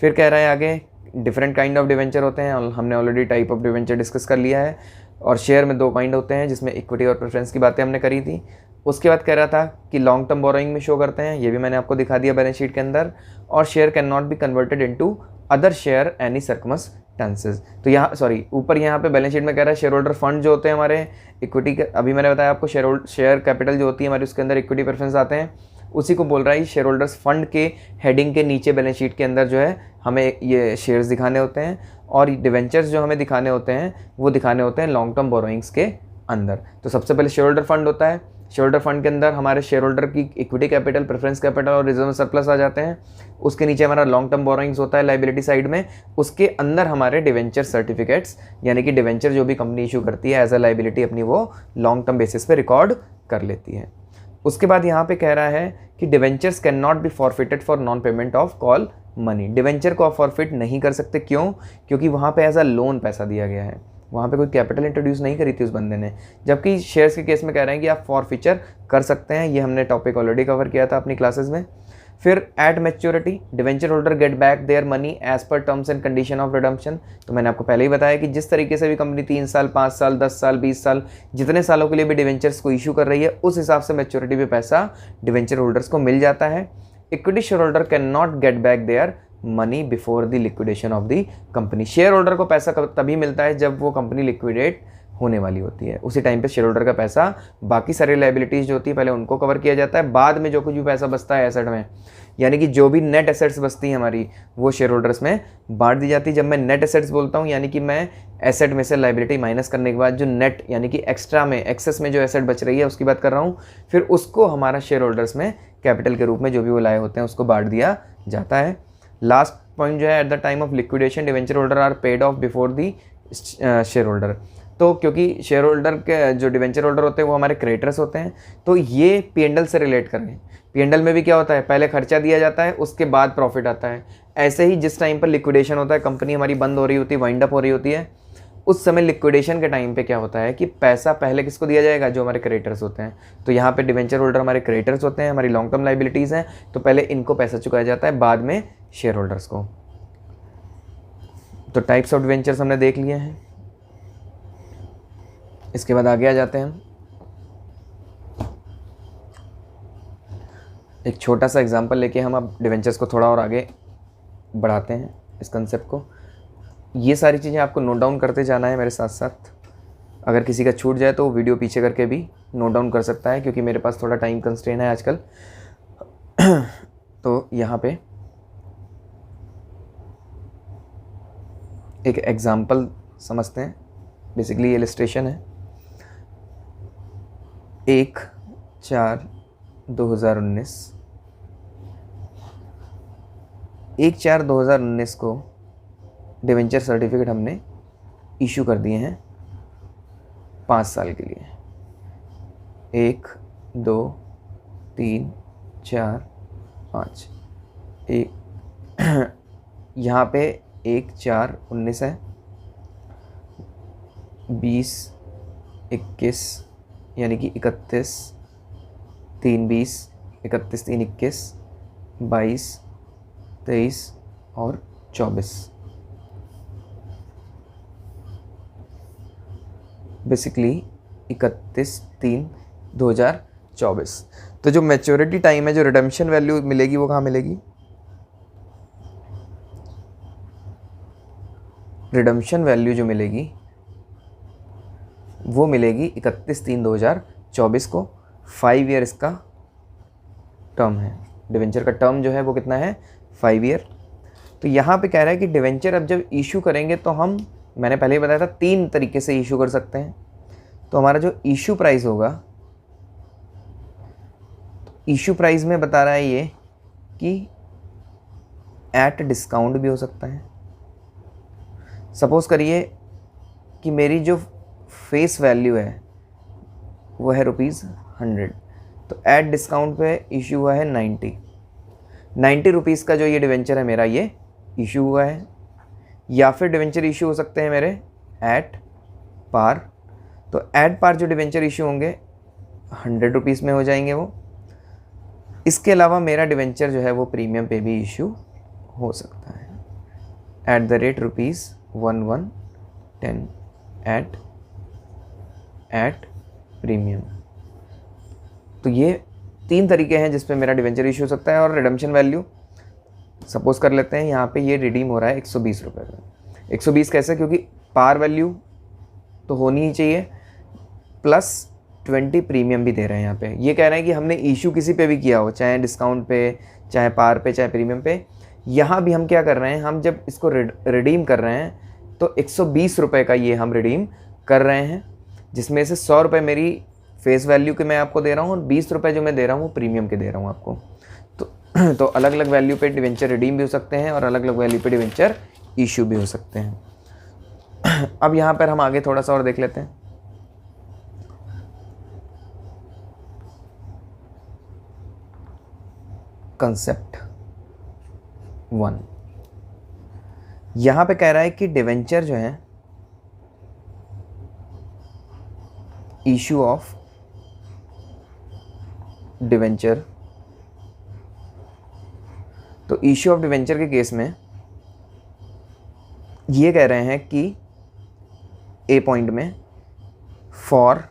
फिर कह रहा है आगे डिफरेंट काइंड ऑफ डिवेंचर होते हैं, हमने already type of debenture discuss कर लिया है। और शेयर में 2 काइंड होते हैं, जिसमें इक्विटी और प्रेफरेंस की बातें हमने करी थी। उसके बाद कह रहा था कि लॉन्ग टर्म बोरोइंग में शो करते हैं, ये भी मैंने आपको दिखा दिया बैलेंस शीट के अंदर। और share can not be converted into other share any circumstances. तो यहाँ ऊपर यहाँ पे बैलेंस शीट में कह रहा है शेयर होल्डर फंड जो होते हैं हमारे इक्विटी के, अभी मैंने बताया आपको शेयर कैपिटल जो होती है हमारी उसके अंदर इक्विटी प्रेफरेंस आते हैं, उसी को बोल रहा है शेयर होल्डर्स फंड के हेडिंग के नीचे बैलेंस शीट के अंदर जो है हमें ये शेयर्स दिखाने होते हैं, और डिवेंचर्स जो हमें दिखाने होते हैं वो दिखाने होते हैं लॉन्ग टर्म बोरोइंग्स के अंदर। तो सबसे पहले शेयर होल्डर फंड होता है, शेयर होल्डर फंड के अंदर हमारे शेयर होल्डर की इक्विटी कैपिटल, प्रेफरेंस कैपिटल और रिजर्व सरप्लस आ जाते हैं। उसके नीचे हमारा लॉन्ग टर्म बोरोइंग्स होता है लाइबिलिटी साइड में, उसके अंदर हमारे डिवेंचर सर्टिफिकेट्स, यानी कि डिवेंचर जो भी कंपनी इशू करती है एज अ लाइबिलिटी अपनी वो लॉन्ग टर्म बेसिस पे रिकॉर्ड कर लेती है। उसके बाद यहाँ पे कह रहा है कि debentures can not be forfeited for non payment of call money. Debenture को आप फॉरफिट नहीं कर सकते, क्यों? क्योंकि वहाँ पे एज अ लोन पैसा दिया गया है, वहाँ पे कोई कैपिटल इंट्रोड्यूस नहीं करी थी उस बंदे ने। जबकि शेयर्स के केस में कह रहे हैं कि आप फॉरफिचर कर सकते हैं, ये हमने टॉपिक ऑलरेडी कवर किया था अपनी क्लासेस में। फिर at maturity debenture holder get back their money as per terms and condition of redemption. तो मैंने आपको पहले ही बताया कि जिस तरीके से भी कंपनी 3 साल 5 साल 10 साल 20 साल जितने सालों के लिए भी डिवेंचर्स को इशू कर रही है, उस हिसाब से मैच्योरिटी पे पैसा डिवेंचर होल्डर्स को मिल जाता है। Equity share holder can not gate back their money before the liquidation of the company. Share holder को पैसा तभी मिलता है जब वो कंपनी लिक्विडेट होने वाली होती है, उसी टाइम पे शेयर होल्डर का पैसा, बाकी सारी लायबिलिटीज़ जो होती है पहले उनको कवर किया जाता है, बाद में जो कुछ भी पैसा बचता है एसेट में, यानी कि जो भी नेट एसेट्स बचती हैं हमारी वो शेयर होल्डर्स में बांट दी जाती है। जब मैं नेट एसेट्स बोलता हूँ यानी कि मैं एसेट में से लायबिलिटी माइनस करने के बाद जो नेट यानी कि एक्स्ट्रा में एक्सेस में जो एसेट बच रही है उसकी बात कर रहा हूँ, फिर उसको हमारा शेयर होल्डर्स में कैपिटल के रूप में जो भी वो लाए होते हैं उसको बांट दिया जाता है। लास्ट पॉइंट जो है at the time of liquidation debenture holder are paid off before the share holder. तो क्योंकि शेयर होल्डर के जो डिवेंचर होल्डर होते हैं वो हमारे क्रेडिटर्स होते हैं, तो ये P&L से रिलेट कर रहे हैं। P&L में भी क्या होता है, पहले खर्चा दिया जाता है, उसके बाद प्रॉफिट आता है। ऐसे ही जिस टाइम पर लिक्विडेशन होता है, कंपनी हमारी बंद हो रही होती है, वाइंड अप हो रही होती है, उस समय लिक्विडेशन के टाइम पे क्या होता है कि पैसा पहले किसको दिया जाएगा, जो हमारे क्रेडिटर्स होते हैं। तो यहाँ पे डिवेंचर होल्डर हमारे क्रेडिटर्स होते हैं, हमारी लॉन्ग टर्म लाइबिलिटीज़ हैं, तो पहले इनको पैसा चुकाया जाता है, बाद में शेयर होल्डर्स को। तो टाइप्स ऑफ डिवेंचर्स हमने देख लिए हैं। इसके बाद आगे आ जाते हैं हम एक छोटा सा एग्जांपल लेके, हम अब डिवेंचर्स को थोड़ा और आगे बढ़ाते हैं इस कंसेप्ट को। ये सारी चीज़ें आपको नोट डाउन करते जाना है मेरे साथ साथ। अगर किसी का छूट जाए तो वीडियो पीछे करके भी नोट डाउन कर सकता है, क्योंकि मेरे पास थोड़ा टाइम कंस्ट्रेन है आजकल। तो यहाँ पे एक एग्जांपल समझते हैं। बेसिकली इलस्ट्रेशन है। 1/4/2019 1/4/2019 को डिवेंचर सर्टिफिकेट हमने इशू कर दिए हैं 5 साल के लिए। 1 2 3 4 5 यहाँ पे 1/4/19 है, 20/21 यानी कि 31, 3/20, 31/3/21, 22, 23 और 24। बेसिकली 31/3/2024। तो जो मैच्योरिटी टाइम है, जो रिडेम्पशन वैल्यू मिलेगी, वो कहाँ मिलेगी? रिडेम्पशन वैल्यू जो मिलेगी वो मिलेगी 31/3/2024 को। 5 ईयर इसका टर्म है। डिवेंचर का टर्म जो है वो कितना है? 5 ईयर। तो यहाँ पे कह रहा है कि डिवेंचर अब जब इशू करेंगे तो हम, मैंने पहले ही बताया था, 3 तरीके से इशू कर सकते हैं। तो हमारा जो इशू प्राइस होगा, तो इशू प्राइस में बता रहा है ये कि एट डिस्काउंट भी हो सकता है। सपोज करिए कि मेरी जो फेस वैल्यू है वो है ₹100, तो एट डिस्काउंट पे इशू हुआ है 90 रुपीज़ का जो ये डिवेंचर है मेरा, ये इशू हुआ है। या फिर डिवेंचर इशू हो सकते हैं मेरे एट पार। तो एट पार जो डिवेंचर इशू होंगे 100 रुपीज़ में हो जाएंगे वो। इसके अलावा मेरा डिवेंचर जो है वो प्रीमियम पे भी इशू हो सकता है at the rate ₹1110 at premium. तो ये 3 तरीके हैं जिस पे मेरा डिवेंचर इशू हो सकता है। और रिडेम्पशन वैल्यू सपोज कर लेते हैं, यहाँ पे ये रिडीम हो रहा है 120 रुपये में। 120 कैसे? क्योंकि पार वैल्यू तो होनी ही चाहिए, प्लस 20 प्रीमियम भी दे रहे हैं यहाँ पे। ये कह रहे हैं कि हमने इशू किसी पे भी किया हो, चाहे डिस्काउंट पे, चाहे पार पे, चाहे प्रीमियम पे। यहाँ भी हम क्या कर रहे हैं, हम जब इसको रिडीम कर रहे हैं तो 120 रुपये का ये हम रिडीम कर रहे हैं, जिसमें से 100 रुपये मेरी फेस वैल्यू के मैं आपको दे रहा हूँ और 20 रुपये जो मैं दे रहा हूँ वो प्रीमियम के दे रहा हूँ आपको। तो अलग अलग वैल्यू पे डिवेंचर रिडीम भी हो सकते हैं और अलग अलग वैल्यू पे डिवेंचर इशू भी हो सकते हैं। अब यहाँ पर हम आगे थोड़ा सा और देख लेते हैं। कंसेप्ट 1 यहाँ पे कह रहा है कि डिवेंचर जो है, इशू ऑफ डिवेंचर। तो इशू ऑफ डिवेंचर के केस में ये कह रहे हैं कि ए पॉइंट में फॉर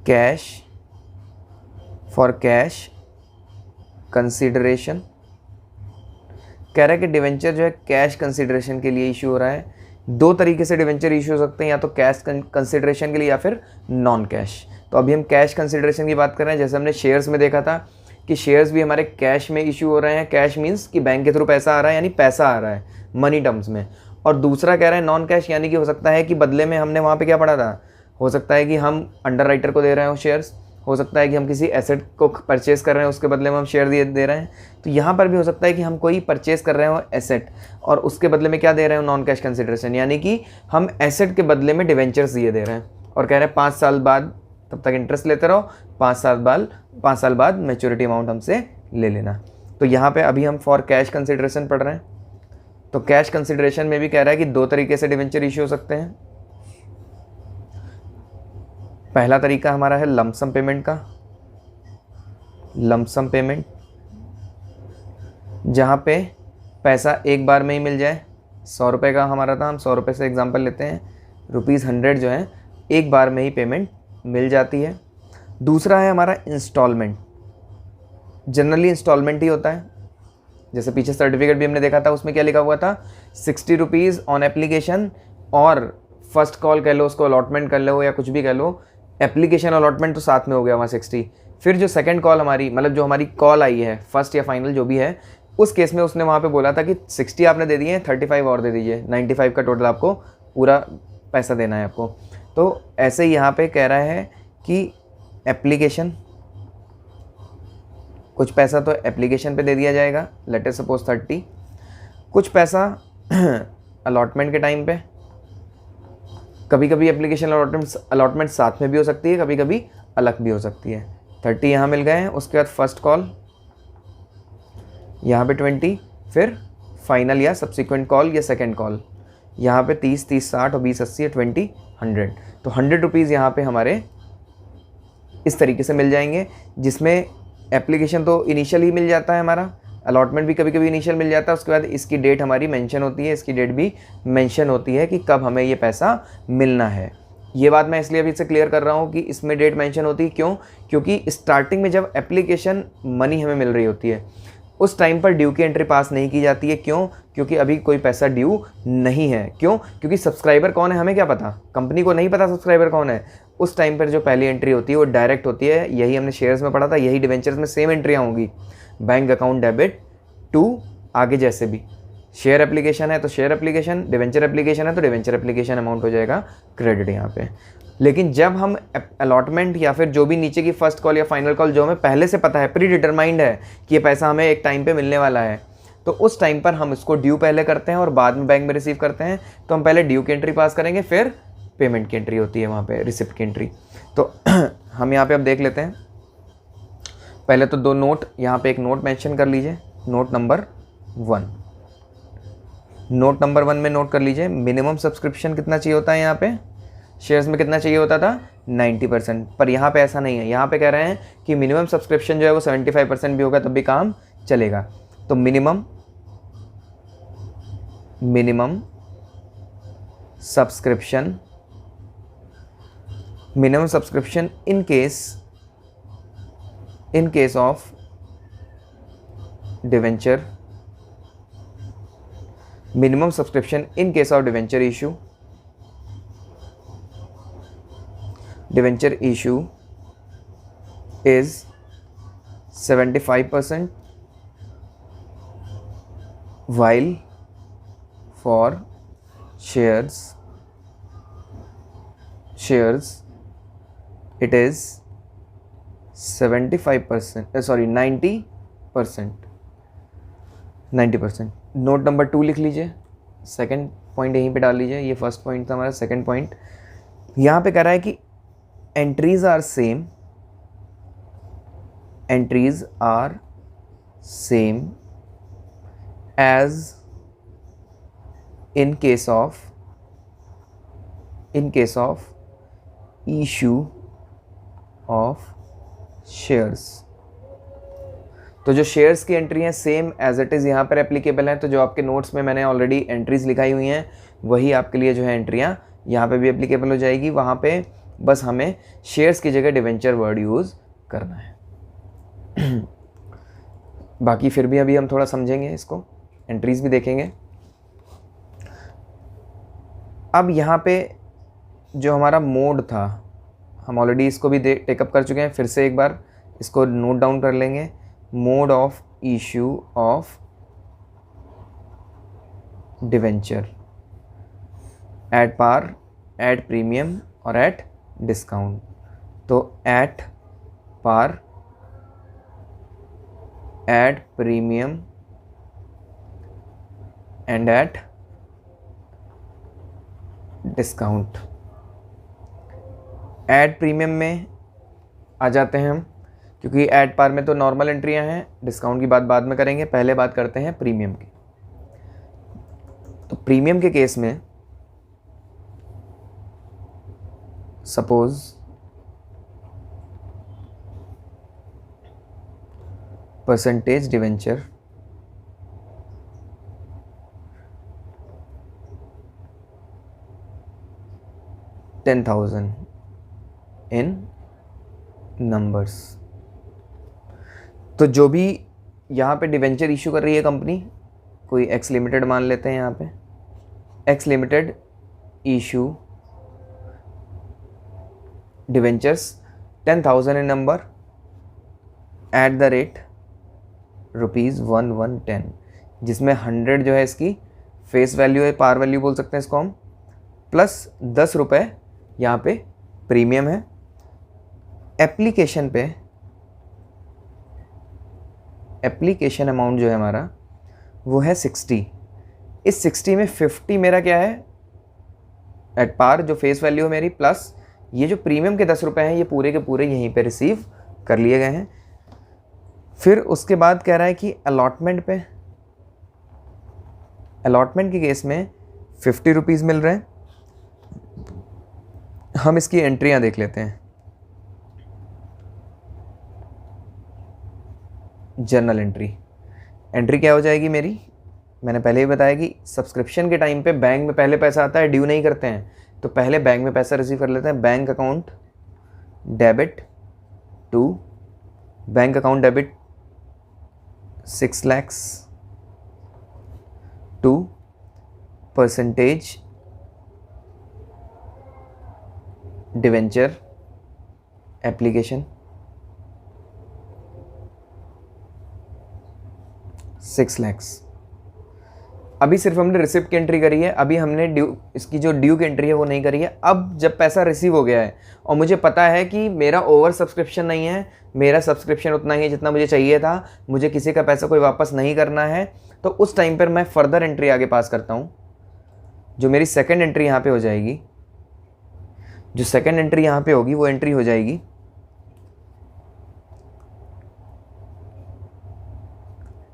कैश कंसीडरेशन, कह रहा है कि डिवेंचर जो है कैश कंसीडरेशन के लिए इशू हो रहा है। 2 तरीके से डिवेंचर इशू हो सकते हैं, या तो कैश कंसीडरेशन के लिए या फिर नॉन कैश। तो अभी हम कैश कंसीडरेशन की बात कर रहे हैं। जैसे हमने शेयर्स में देखा था कि शेयर्स भी हमारे कैश में इशू हो रहे हैं। कैश मीन्स कि बैंक के थ्रू पैसा आ रहा है, यानी पैसा आ रहा है मनी टर्म्स में। और दूसरा कह रहा है नॉन कैश, यानी कि हो सकता है कि बदले में हमने वहाँ पे क्या पढ़ा था, हो सकता है कि हम अंडरराइटर को दे रहे हो शेयर्स, हो सकता है कि हम किसी एसेट को परचेज़ कर रहे हैं, उसके बदले में हम शेयर दे रहे हैं। तो यहाँ पर भी हो सकता है कि हम कोई परचेज़ कर रहे हो एसेट और उसके बदले में क्या दे रहे हो, नॉन कैश कंसिडरेशन, यानी कि हम एसेट के बदले में डिवेंचर्स दिए दे रहे हैं और कह रहे हैं 5 साल बाद तब तक इंटरेस्ट लेते रहो, 5 साल बाद मैच्योरिटी अमाउंट हमसे ले लेना। तो यहाँ पे अभी हम फॉर कैश कंसिडरेशन पढ़ रहे हैं। तो कैश कंसिडरेशन में भी कह रहा है कि 2 तरीके से डिवेंचर इश्यू हो सकते हैं। पहला तरीका हमारा है लमसम पेमेंट का, लमसम पेमेंट, जहाँ पे पैसा एक बार में ही मिल जाए। 100 रुपये का हमारा था, हम 100 रुपये से एग्जांपल लेते हैं, ₹100 जो है एक बार में ही पेमेंट मिल जाती है। दूसरा है हमारा इंस्टॉलमेंट, जनरली इंस्टॉलमेंट ही होता है। जैसे पीछे सर्टिफिकेट भी हमने देखा था, उसमें क्या लिखा हुआ था, 60 रुपीज़ ऑन एप्लीकेशन, और फर्स्ट कॉल कह लो, उसको अलॉटमेंट कर लो या कुछ भी कह लो, एप्लीकेशन अलॉटमेंट तो साथ में हो गया वहाँ 60। फिर जो सेकंड कॉल हमारी, मतलब जो हमारी कॉल आई है फर्स्ट या फाइनल जो भी है, उस केस में उसने वहाँ पे बोला था कि 60 आपने दे दिए हैं, 35 और दे दीजिए, 95 का टोटल आपको पूरा पैसा देना है आपको। तो ऐसे ही यहाँ पे कह रहा है कि एप्लीकेशन, कुछ पैसा तो एप्लीकेशन पे दे दिया जाएगा, लेट अस सपोज 30, कुछ पैसा अलॉटमेंट के टाइम पे। कभी कभी एप्लीकेशन अलॉटमेंट साथ में भी हो सकती है, कभी कभी अलग भी हो सकती है। 30 यहाँ मिल गए हैं, उसके बाद फर्स्ट कॉल यहाँ पे 20, फिर फाइनल या सब्सिक्वेंट कॉल या सेकंड कॉल यहाँ पे 30, 30, 60 और 20, 80 या 20, 100। तो 100 रुपीज़ यहाँ पे हमारे इस तरीके से मिल जाएंगे, जिसमें एप्लीकेशन तो इनिशियल ही मिल जाता है हमारा, अलॉटमेंट भी कभी कभी इनिशियल मिल जाता है, उसके बाद इसकी डेट हमारी मेंशन होती है, इसकी डेट भी मेंशन होती है कि कब हमें ये पैसा मिलना है। ये बात मैं इसलिए अभी से क्लियर कर रहा हूँ कि इसमें डेट मेंशन होती है, क्यों? क्योंकि स्टार्टिंग में जब एप्लीकेशन मनी हमें मिल रही होती है, उस टाइम पर ड्यू की एंट्री पास नहीं की जाती है। क्यों? क्योंकि अभी कोई पैसा ड्यू नहीं है। क्यों? क्योंकि सब्सक्राइबर कौन है हमें क्या पता, कंपनी को नहीं पता सब्सक्राइबर कौन है। उस टाइम पर जो पहली एंट्री होती है वो डायरेक्ट होती है, यही हमने शेयर्स में पढ़ा था, यही डिवेंचर्स में सेम एंट्रियाँ होंगी, बैंक अकाउंट डेबिट टू आगे जैसे भी। शेयर एप्लीकेशन है तो शेयर एप्लीकेशन, डिवेंचर एप्लीकेशन है तो डिवेंचर एप्लीकेशन अमाउंट हो जाएगा क्रेडिट यहाँ पे। लेकिन जब हम अलॉटमेंट या फिर जो भी नीचे की फर्स्ट कॉल या फाइनल कॉल जो हमें पहले से पता है, प्री डिटरमाइंड है कि ये पैसा हमें एक टाइम पे मिलने वाला है, तो उस टाइम पर हम इसको ड्यू पहले करते हैं और बाद में बैंक में रिसीव करते हैं। तो हम पहले ड्यू की एंट्री पास करेंगे, फिर पेमेंट की एंट्री होती है वहाँ पे, रिसिप्ट की एंट्री। तो हम यहाँ पे अब देख लेते हैं। पहले तो 2 नोट, यहाँ पे एक नोट मेंशन कर लीजिए, नोट नंबर 1। नोट नंबर 1 में नोट कर लीजिए, मिनिमम सब्सक्रिप्शन कितना चाहिए होता है यहाँ पे, शेयर्स में कितना चाहिए होता था 90%, पर यहाँ पे ऐसा नहीं है। यहाँ पे कह रहे हैं कि मिनिमम सब्सक्रिप्शन जो है वो 75% भी होगा तब भी काम चलेगा। तो minimum subscription in case of debenture, minimum subscription in case of debenture issue is 75%, while for shares it is 90%। Note number 2 लिख लीजिए, सेकंड पॉइंट यहीं पे डाल लीजिए। ये फर्स्ट पॉइंट था हमारा, सेकंड पॉइंट यहाँ पे कह रहा है कि entries are same as in case of issue of shares. तो जो शेयर्स की एंट्री है सेम एज इट इज़ यहाँ पर एप्लीकेबल है। तो जो आपके नोट्स में मैंने ऑलरेडी एंट्रीज लिखाई हुई हैं, वही आपके लिए जो है एंट्रियाँ यहाँ पे भी एप्लीकेबल हो जाएगी। वहाँ पे बस हमें शेयर्स की जगह डिवेंचर वर्ड यूज़ करना है। बाकी फिर भी अभी हम थोड़ा समझेंगे इसको, एंट्रीज भी देखेंगे। अब यहाँ पे जो हमारा मोड था, हम ऑलरेडी इसको भी टेकअप कर चुके हैं, फिर से एक बार इसको नोट डाउन कर लेंगे। Mode of issue of debenture, at par, at premium और एट डिस्काउंट। तो at par, at premium and at discount. At premium में आ जाते हैं हम, क्योंकि एट पार में तो नॉर्मल एंट्रियां हैं, डिस्काउंट की बात बाद में करेंगे, पहले बात करते हैं प्रीमियम की। तो प्रीमियम के केस में सपोज परसेंटेज डिवेंचर $10,000 इन नंबर्स। तो जो भी यहाँ पे डिवेंचर इशू कर रही है कंपनी, कोई एक्स लिमिटेड मान लेते हैं, यहाँ पे x limited issue debentures 10,000 in number at the rate ₹110, जिसमें 100 जो है इसकी फेस वैल्यू है, पार वैल्यू बोल सकते हैं इसको हम, प्लस 10 रुपये यहाँ पे प्रीमियम है। एप्लीकेशन अमाउंट जो है हमारा वो है 60। इस 60 में 50 मेरा क्या है एट पार, जो फेस वैल्यू है मेरी, प्लस ये जो प्रीमियम के 10 रुपये हैं ये पूरे के पूरे यहीं पे रिसीव कर लिए गए हैं। फिर उसके बाद कह रहा है कि अलॉटमेंट पे, अलॉटमेंट के केस में ₹50 मिल रहे हैं। हम इसकी एंट्रियां देख लेते हैं। जर्नल एंट्री क्या हो जाएगी मेरी, मैंने पहले ही बताया कि सब्सक्रिप्शन के टाइम पे बैंक में पहले पैसा आता है, ड्यू नहीं करते हैं, तो पहले बैंक में पैसा रिसीव कर लेते हैं। Bank account debit to, bank account debit 6 lakhs to percentage debenture application 6 lakhs। अभी सिर्फ हमने रिसिप्ट की एंट्री करी है, अभी हमने ड्यू, इसकी जो ड्यू की एंट्री है वो नहीं करी है। अब जब पैसा रिसीव हो गया है और मुझे पता है कि मेरा ओवर सब्सक्रिप्शन नहीं है, मेरा सब्सक्रिप्शन उतना ही है जितना मुझे चाहिए था, मुझे किसी का पैसा कोई वापस नहीं करना है, तो उस टाइम पर मैं फर्दर एंट्री आगे पास करता हूँ। जो मेरी सेकेंड एंट्री यहाँ पे हो जाएगी, जो सेकेंड एंट्री यहाँ पे होगी वो एंट्री हो जाएगी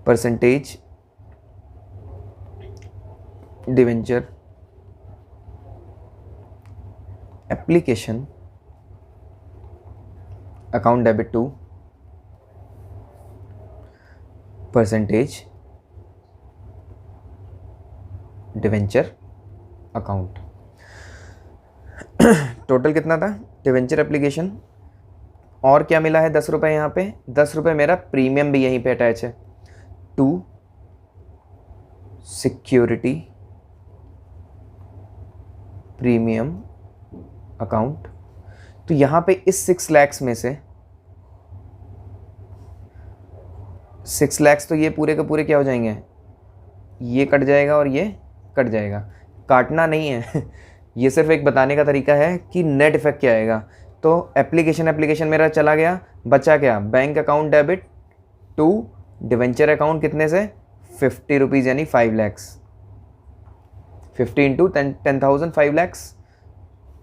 percentage debenture application account debit to percentage debenture account. Total कितना था डिवेंचर एप्लीकेशन, और क्या मिला है 10 रुपये, यहाँ पे 10 रुपये मेरा प्रीमियम भी यहीं पे अटैच है टू सिक्योरिटी प्रीमियम अकाउंट। तो यहाँ पे इस 6 lakhs में से 6 lakhs, तो ये पूरे के पूरे क्या हो जाएंगे, ये कट जाएगा और ये कट जाएगा, काटना नहीं है ये सिर्फ एक बताने का तरीका है कि नेट इफेक्ट क्या आएगा। तो एप्लीकेशन मेरा चला गया, बचा क्या, bank account debit to debenture account कितने से ₹50 यानी 5 lakhs, 50 इंटू 10,000 5 lakhs।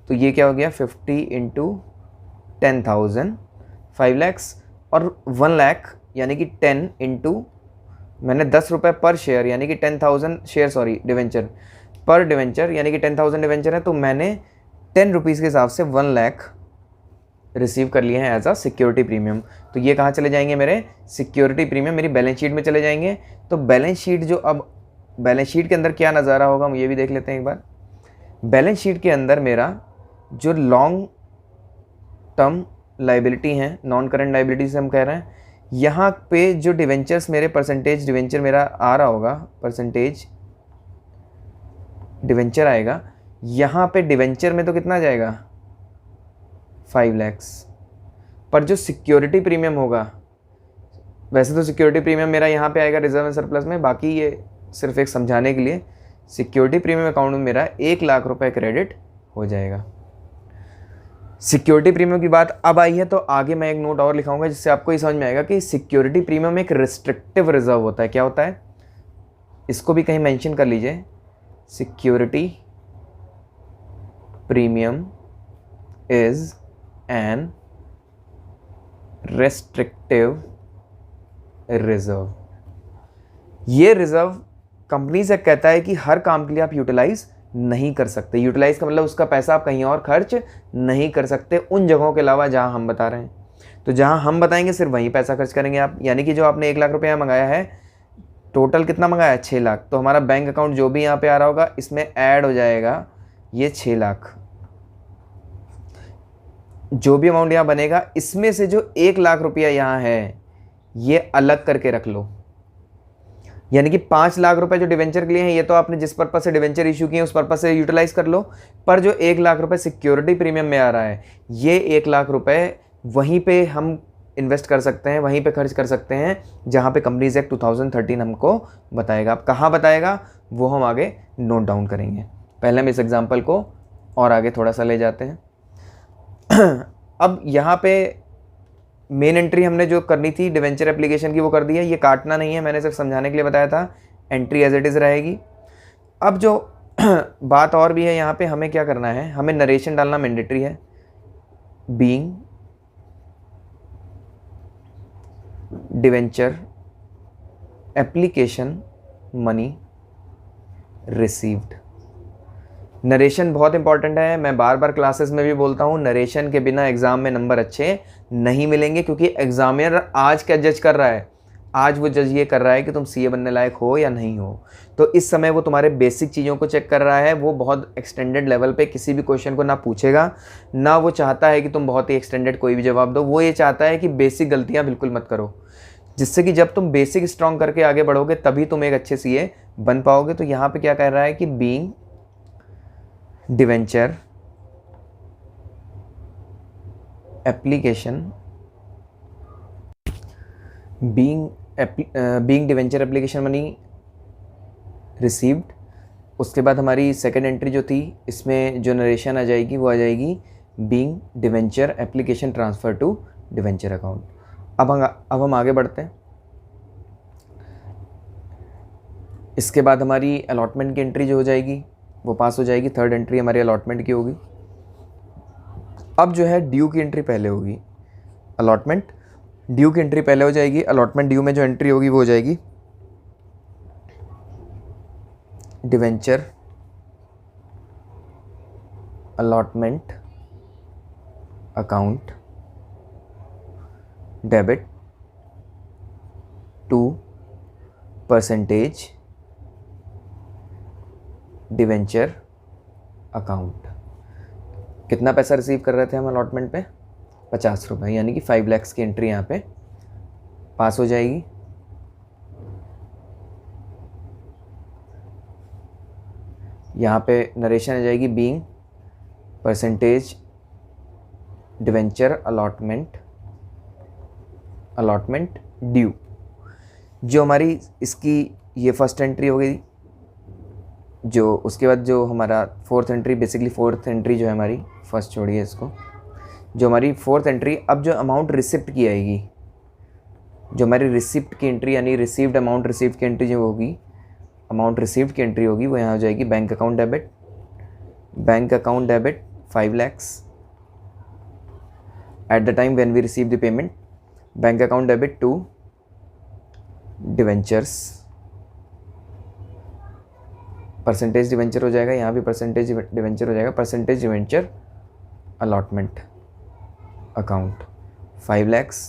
तो ये क्या हो गया 50 इंटू 10,000 5 lakhs, और 1 लाख यानी कि 10 इंटू, मैंने 10 रुपये पर शेयर यानी कि 10,000 शेयर, सॉरी डिवेंचर पर डिवेंचर यानी कि 10,000 डिवेंचर है, तो मैंने ₹10 के हिसाब से 1 लाख रिसीव कर लिए हैं एज अ सिक्योरिटी प्रीमियम। तो ये कहाँ चले जाएंगे, मेरे सिक्योरिटी प्रीमियम मेरी बैलेंस शीट में चले जाएंगे। तो बैलेंस शीट जो, अब बैलेंस शीट के अंदर क्या नज़ारा होगा हम ये भी देख लेते हैं एक बार। बैलेंस शीट के अंदर मेरा जो लॉन्ग टर्म लाइबिलिटी हैं, नॉन करंट लाइबिलिटी से हम कह रहे हैं, यहाँ पे जो डिवेंचर्स मेरे परसेंटेज डिवेंचर मेरा आ रहा होगा, परसेंटेज डिवेंचर आएगा, यहाँ पे डिवेंचर में तो कितना जाएगा 5 lakhs, पर जो सिक्योरिटी प्रीमियम होगा, वैसे तो सिक्योरिटी प्रीमियम मेरा यहाँ पे आएगा रिजर्व एंड सरप्लस में, बाकी ये सिर्फ एक समझाने के लिए, सिक्योरिटी प्रीमियम अकाउंट में मेरा 1 लाख रुपए क्रेडिट हो जाएगा। सिक्योरिटी प्रीमियम की बात अब आई है, तो आगे मैं एक नोट और लिखाऊंगा जिससे आपको ये समझ में आएगा कि सिक्योरिटी प्रीमियम एक रिस्ट्रिक्टिव रिजर्व होता है। क्या होता है, इसको भी कहीं मेंशन कर लीजिए, security premium is an restrictive reserve. ये रिजर्व कंपनी से कहता है कि हर काम के लिए आप यूटिलाइज नहीं कर सकते। यूटिलाइज का मतलब उसका पैसा आप कहीं और खर्च नहीं कर सकते उन जगहों के अलावा जहां हम बता रहे हैं। तो जहां हम बताएंगे सिर्फ वहीं पैसा खर्च करेंगे आप। यानी कि जो आपने 1 लाख रुपया मंगाया है, टोटल कितना मंगाया? 6 लाख। तो हमारा बैंक अकाउंट जो भी यहाँ पे आ रहा होगा इसमें ऐड हो जाएगा ये 6 लाख। जो भी अमाउंट यहाँ बनेगा इसमें से जो 1 लाख रुपया यहाँ है ये अलग करके रख लो। यानी कि 5 लाख रुपए जो डिवेंचर के लिए हैं ये तो आपने जिस पर्पज से डिवेंचर इशू किए उस पर्पज से यूटिलाइज कर लो। पर जो 1 लाख रुपए सिक्योरिटी प्रीमियम में आ रहा है, ये 1 लाख रुपए वहीं पे हम इन्वेस्ट कर सकते हैं, वहीं पे खर्च कर सकते हैं जहां पे कंपनीज एक्ट 2013 हमको बताएगा। अब कहाँ बताएगा वो हम आगे नोट डाउन करेंगे। पहले हम इस एग्जाम्पल को और आगे थोड़ा सा ले जाते हैं। अब यहाँ पे मेन एंट्री हमने जो करनी थी डिवेंचर एप्लीकेशन की वो कर दी है। ये काटना नहीं है, मैंने सिर्फ समझाने के लिए बताया था। एंट्री एज इट इज़ रहेगी। अब जो बात और भी है यहाँ पे, हमें क्या करना है, हमें नरेशन डालना मैंडेटरी है। Being debenture application money received. Narration बहुत इंपॉर्टेंट है। मैं बार बार क्लासेस में भी बोलता हूँ, नरेशन के बिना एग्जाम में नंबर अच्छे नहीं मिलेंगे, क्योंकि एग्जामिनर आज क्या जज कर रहा है, आज वो जज ये कर रहा है कि तुम सीए बनने लायक हो या नहीं हो। तो इस समय वो तुम्हारे बेसिक चीज़ों को चेक कर रहा है। वो बहुत एक्सटेंडेड लेवल पे किसी भी क्वेश्चन को ना पूछेगा, ना वो चाहता है कि तुम बहुत ही एक्सटेंडेड कोई भी जवाब दो। वो ये चाहता है कि बेसिक गलतियाँ बिल्कुल मत करो, जिससे कि जब तुम बेसिक स्ट्रॉन्ग करके आगे बढ़ोगे तभी तुम एक अच्छे सीए बन पाओगे। तो यहाँ पे क्या कह रहा है कि being debenture application being debenture application money received. उसके बाद हमारी सेकंड एंट्री जो थी इसमें जो नरेशन आ जाएगी वो आ जाएगी being debenture application transfer to debenture account. अब हम आगे बढ़ते हैं। इसके बाद हमारी अलॉटमेंट की एंट्री जो हो जाएगी वो पास हो जाएगी। थर्ड एंट्री हमारी अलॉटमेंट की होगी। अब जो है ड्यू की एंट्री पहले होगी। अलॉटमेंट ड्यू की एंट्री पहले हो जाएगी। अलॉटमेंट ड्यू में जो एंट्री होगी वो हो जाएगी debenture allotment account debit to percentage debenture account. कितना पैसा रिसीव कर रहे थे हम अलॉटमेंट पे? 50 रुपये, यानी कि 5 लाख की एंट्री यहाँ पे पास हो जाएगी। यहाँ पे नरेशन आ जाएगी being percentage debenture allotment due. जो हमारी इसकी ये फर्स्ट एंट्री हो गई। जो उसके बाद जो हमारा fourth entry, basically fourth entry जो है हमारी, फर्स्ट छोड़िए इसको, जो हमारी फोर्थ एंट्री, अब जो अमाउंट रिसिप्ट की आएगी, जो हमारी रिसिप्ट की एंट्री यानी रिसीव्ड अमाउंट रिसीव्ड की एंट्री जो होगी, अमाउंट रिसीव्ड की एंट्री होगी वो यहाँ हो जाएगी bank account debit 5 lakhs at the time when we receive the payment. Bank account debit to debentures, percentage debenture हो जाएगा, यहाँ भी परसेंटेज डिवेंचर हो जाएगा, percentage debenture allotment account 5 lakhs।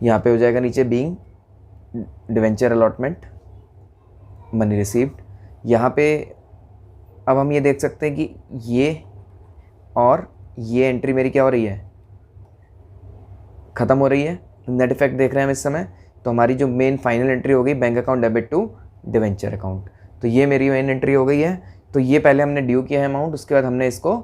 यहाँ पे हो जाएगा नीचे being debenture allotment money received. यहाँ पे अब हम ये देख सकते हैं कि ये और ये एंट्री मेरी क्या हो रही है, ख़त्म हो रही है। नेट इफेक्ट देख रहे हैं हम इस समय। तो हमारी जो मेन फाइनल एंट्री हो गई bank account debit to debenture account, तो ये मेरी मेन एंट्री हो गई है। तो ये पहले हमने ड्यू किया है अमाउंट, उसके बाद हमने इसको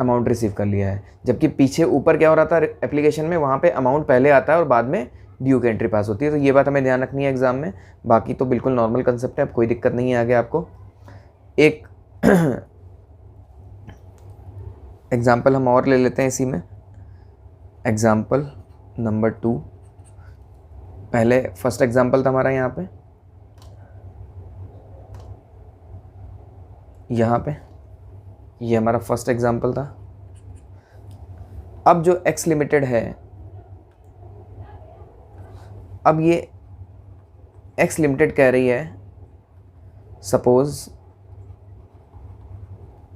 अमाउंट रिसीव कर लिया है। जबकि पीछे ऊपर क्या हो रहा था एप्लीकेशन में, वहाँ पे अमाउंट पहले आता है और बाद में ड्यू की एंट्री पास होती है। तो ये बात हमें ध्यान रखनी है एग्जाम में। बाकी तो बिल्कुल नॉर्मल कंसेप्ट है, अब कोई दिक्कत नहीं है आगे आपको। एक एग्जाम्पल हम और ले लेते हैं इसी में। एग्जाम्पल नंबर 2, पहले फर्स्ट एग्जाम्पल था हमारा यहाँ पे ये हमारा फर्स्ट एग्जाम्पल था। अब जो एक्स लिमिटेड है अब ये एक्स लिमिटेड कह रही है, suppose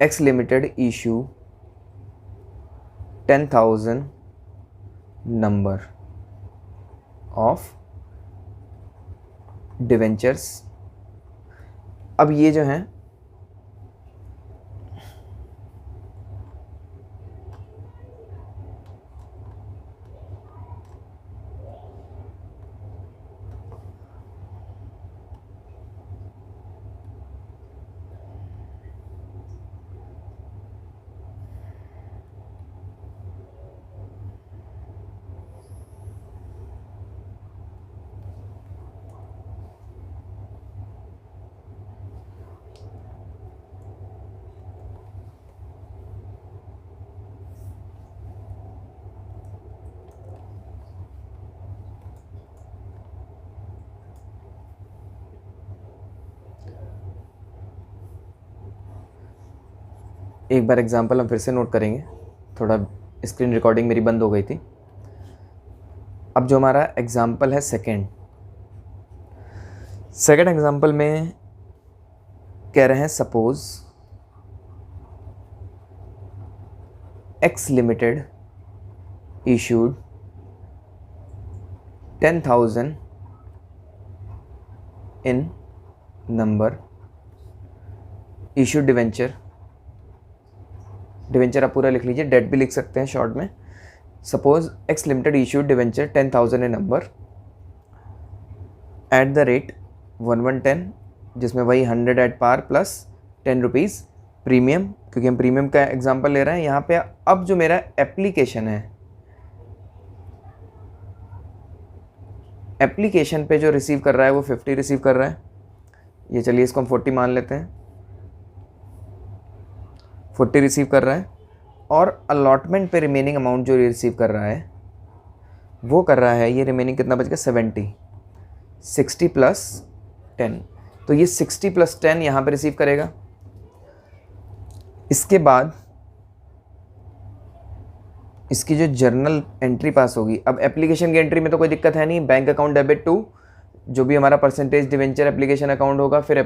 X limited issue 10,000 number of debentures. अब ये जो है एक बार एग्जांपल हम फिर से नोट करेंगे, थोड़ा स्क्रीन रिकॉर्डिंग मेरी बंद हो गई थी। अब जो हमारा एग्जांपल है सेकंड एग्जांपल में कह रहे हैं suppose X limited issued 10,000 in number issued debenture आप पूरा लिख लीजिए, डेट भी लिख सकते हैं शॉर्ट में। Suppose X limited issued debenture 10,000 in number at the rate 1110, जिसमें वही 100 at par plus 10 rupees premium, क्योंकि हम प्रीमियम का एग्जांपल ले रहे हैं यहाँ पे। अब जो मेरा एप्लीकेशन है, एप्लीकेशन पे जो रिसीव कर रहा है वो 50 रिसीव कर रहा है। ये चलिए इसको हम 40 मान लेते हैं, 40 रिसीव कर रहा है। और अलॉटमेंट पे रिमेनिंग अमाउंट जो रिसीव कर रहा है वो कर रहा है, ये रिमेनिंग कितना बच गया 70, 60 प्लस 10, तो ये 60 प्लस 10 यहाँ पे रिसीव करेगा। इसके बाद इसकी जो जर्नल एंट्री पास होगी, अब एप्लीकेशन की एंट्री में तो कोई दिक्कत है नहीं, बैंक अकाउंट डेबिट टू जो भी हमारा परसेंटेज डिवेंचर एप्लीकेशन अकाउंट होगा, फिर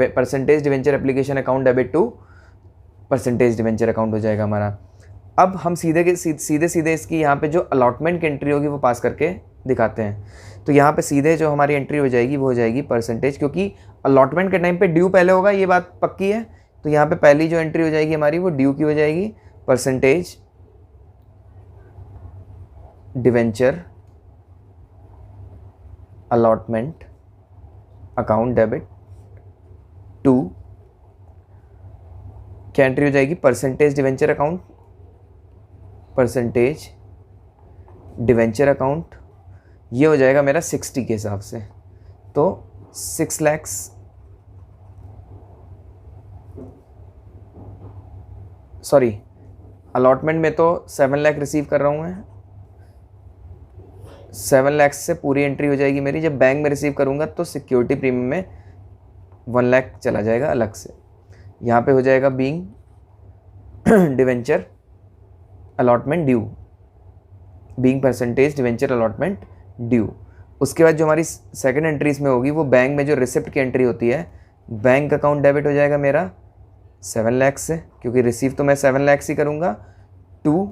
percentage debenture application account debit to percentage debenture account हो जाएगा हमारा। अब हम सीधे इसकी यहाँ पे जो अलॉटमेंट की एंट्री होगी वो पास करके दिखाते हैं। तो यहाँ पे सीधे जो हमारी एंट्री हो जाएगी वो हो जाएगी परसेंटेज, क्योंकि अलॉटमेंट के टाइम पे ड्यू पहले होगा, ये बात पक्की है। तो यहाँ पे पहली जो एंट्री हो जाएगी हमारी वो ड्यू की हो जाएगी, percentage debenture allotment account debit to, क्या एंट्री हो जाएगी percentage debenture account, percentage debenture account, ये हो जाएगा मेरा 60 के हिसाब से। तो 6 लाख, सॉरी अलॉटमेंट में तो 7 लाख रिसीव कर रहा हूँ मैं, 7 लाख से पूरी एंट्री हो जाएगी मेरी। जब बैंक में रिसीव करूँगा तो सिक्योरिटी प्रीमियम में 1 लाख चला जाएगा अलग से। यहाँ पे हो जाएगा being debenture allotment due, being percentage debenture allotment due. उसके बाद जो हमारी सेकंड एंट्री इसमें होगी वो बैंक में जो रिसिप्ट की एंट्री होती है, बैंक अकाउंट डेबिट हो जाएगा मेरा 7 लाख से, क्योंकि रिसीव तो मैं 7 लाख ही करूँगा, टू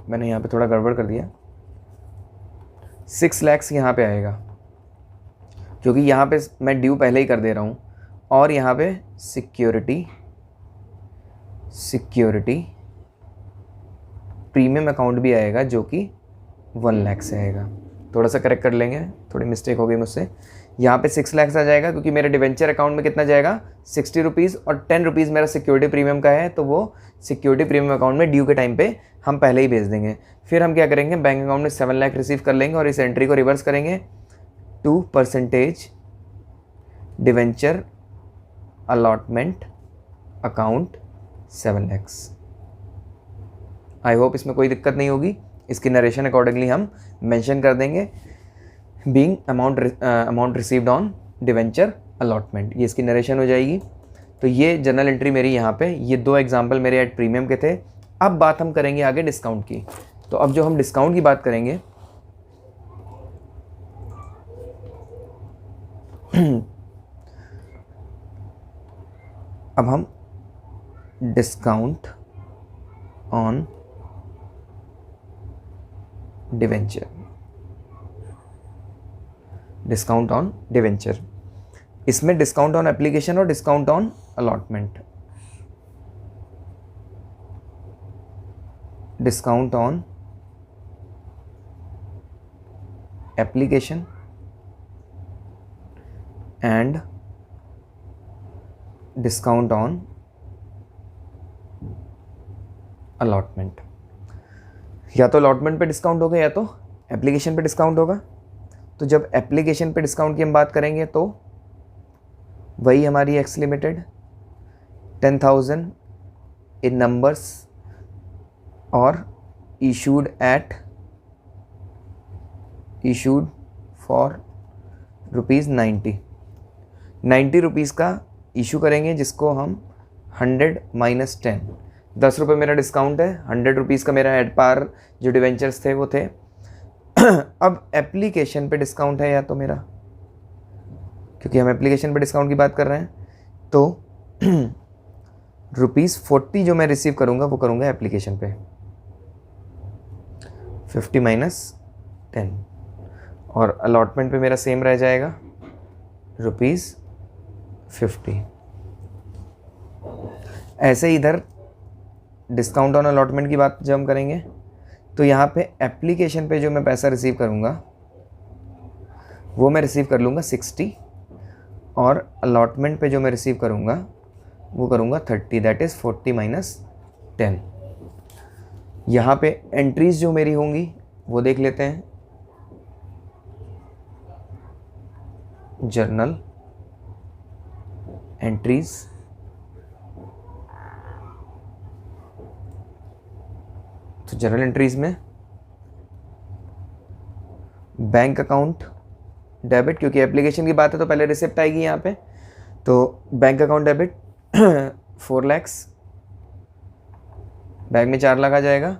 मैंने यहाँ पे थोड़ा गड़बड़ कर दिया, 6 लाख यहाँ पे आएगा, क्योंकि यहाँ पे मैं ड्यू पहले ही कर दे रहा हूँ। और यहाँ पे सिक्योरिटी प्रीमियम अकाउंट भी आएगा जो कि 1 लाख से आएगा। थोड़ा सा करेक्ट कर लेंगे, थोड़ी मिस्टेक हो गई मुझसे। यहाँ पे 6 लाख आ जाएगा क्योंकि मेरे डिवेंचर अकाउंट में कितना जाएगा 60 रुपीज़, और 10 रुपीज़ मेरा सिक्योरिटी प्रीमियम का है, तो वो सिक्योरिटी प्रीमियम अकाउंट में ड्यू के टाइम पे हम पहले ही भेज देंगे। फिर हम क्या करेंगे, बैंक अकाउंट में 7 लाख रिसीव कर लेंगे और इस एंट्री को रिवर्स करेंगे to percentage debenture allotment account 7 lakh. I hope इसमें कोई दिक्कत नहीं होगी। इसकी नरेशन अकॉर्डिंगली हम मेंशन कर देंगे, being amount received on debenture allotment, ये इसकी नरेशन हो जाएगी। तो ये जर्नल एंट्री मेरी यहाँ पे, ये 2 एग्जांपल मेरे एट प्रीमियम के थे। अब बात हम करेंगे आगे डिस्काउंट की। तो अब जो हम डिस्काउंट की बात करेंगे, अब हम discount on debenture, discount on debenture, इसमें डिस्काउंट ऑन एप्लीकेशन और discount on allotment, discount on application and discount on allotment. या तो अलॉटमेंट पे डिस्काउंट होगा या तो एप्लीकेशन पे डिस्काउंट होगा। तो जब एप्लीकेशन पे डिस्काउंट की हम बात करेंगे तो वही हमारी एक्स लिमिटेड 10,000 इन नंबर्स और इशूड फॉर ₹90 का इशू करेंगे, जिसको हम 100 माइनस 10, 10 रुपये मेरा डिस्काउंट है, 100 रुपीज़ का मेरा एट पार जो डिवेंचर्स थे वो थे। अब एप्लीकेशन पे डिस्काउंट है या तो मेरा, क्योंकि हम एप्लीकेशन पे डिस्काउंट की बात कर रहे हैं, तो ₹40 जो मैं रिसीव करूँगा वो करूँगा एप्लीकेशन पे, 50 माइनस 10, और अलॉटमेंट पे मेरा सेम रह जाएगा ₹50। ऐसे इधर डिस्काउंट ऑन अलॉटमेंट की बात जब हम करेंगे तो यहाँ पे एप्लीकेशन पे जो मैं पैसा रिसीव करूँगा वो मैं रिसीव कर लूँगा 60, और अलॉटमेंट पे जो मैं रिसीव करूँगा वो करूँगा 30, दैट इज़ 40 माइनस 10। यहाँ पे एंट्रीज़ जो मेरी होंगी वो देख लेते हैं। जर्नल एंट्रीज, तो जर्नल एंट्रीज में बैंक अकाउंट डेबिट, क्योंकि एप्लीकेशन की बात है तो पहले रिसिप्ट आएगी यहाँ पे, तो bank account debit 4 lakh, bank में 4 लाख आ जाएगा।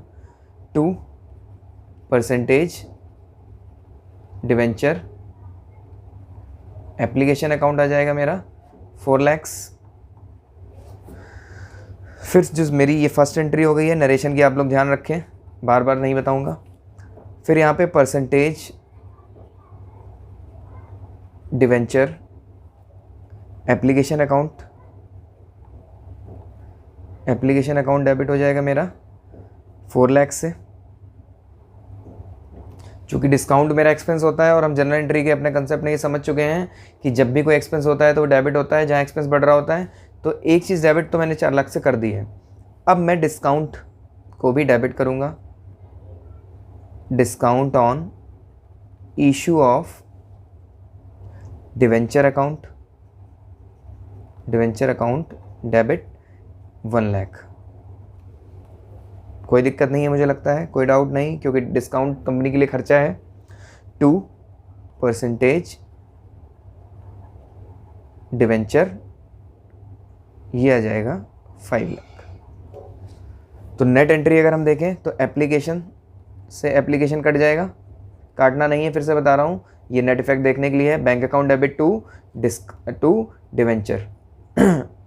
2% डिवेंचर, एप्लीकेशन अकाउंट आ जाएगा मेरा 4 लाख। फिर जो मेरी ये फर्स्ट एंट्री हो गई है, नरेशन की आप लोग ध्यान रखें, बार बार नहीं बताऊंगा। फिर यहाँ पे percentage debenture application account, application account debit हो जाएगा मेरा 4 लाख से, चूँकि डिस्काउंट मेरा एक्सपेंस होता है और हम जनरल एंट्री के अपने कंसेप्ट में ये समझ चुके हैं कि जब भी कोई एक्सपेंस होता है तो वो डेबिट होता है, जहाँ एक्सपेंस बढ़ रहा होता है। तो एक चीज़ डेबिट तो मैंने 4 लाख से कर दी है, अब मैं डिस्काउंट को भी डेबिट करूँगा। Discount on issue of debenture account, debenture account debit 1 lakh. कोई दिक्कत नहीं है, मुझे लगता है कोई डाउट नहीं, क्योंकि डिस्काउंट कंपनी के लिए खर्चा है। 2% डिवेंचर, ये आ जाएगा 5 लाख। तो नेट एंट्री अगर हम देखें तो एप्लीकेशन से एप्लीकेशन कट जाएगा, काटना नहीं है, फिर से बता रहा हूँ, ये नेट इफेक्ट देखने के लिए है। Bank account debit to debenture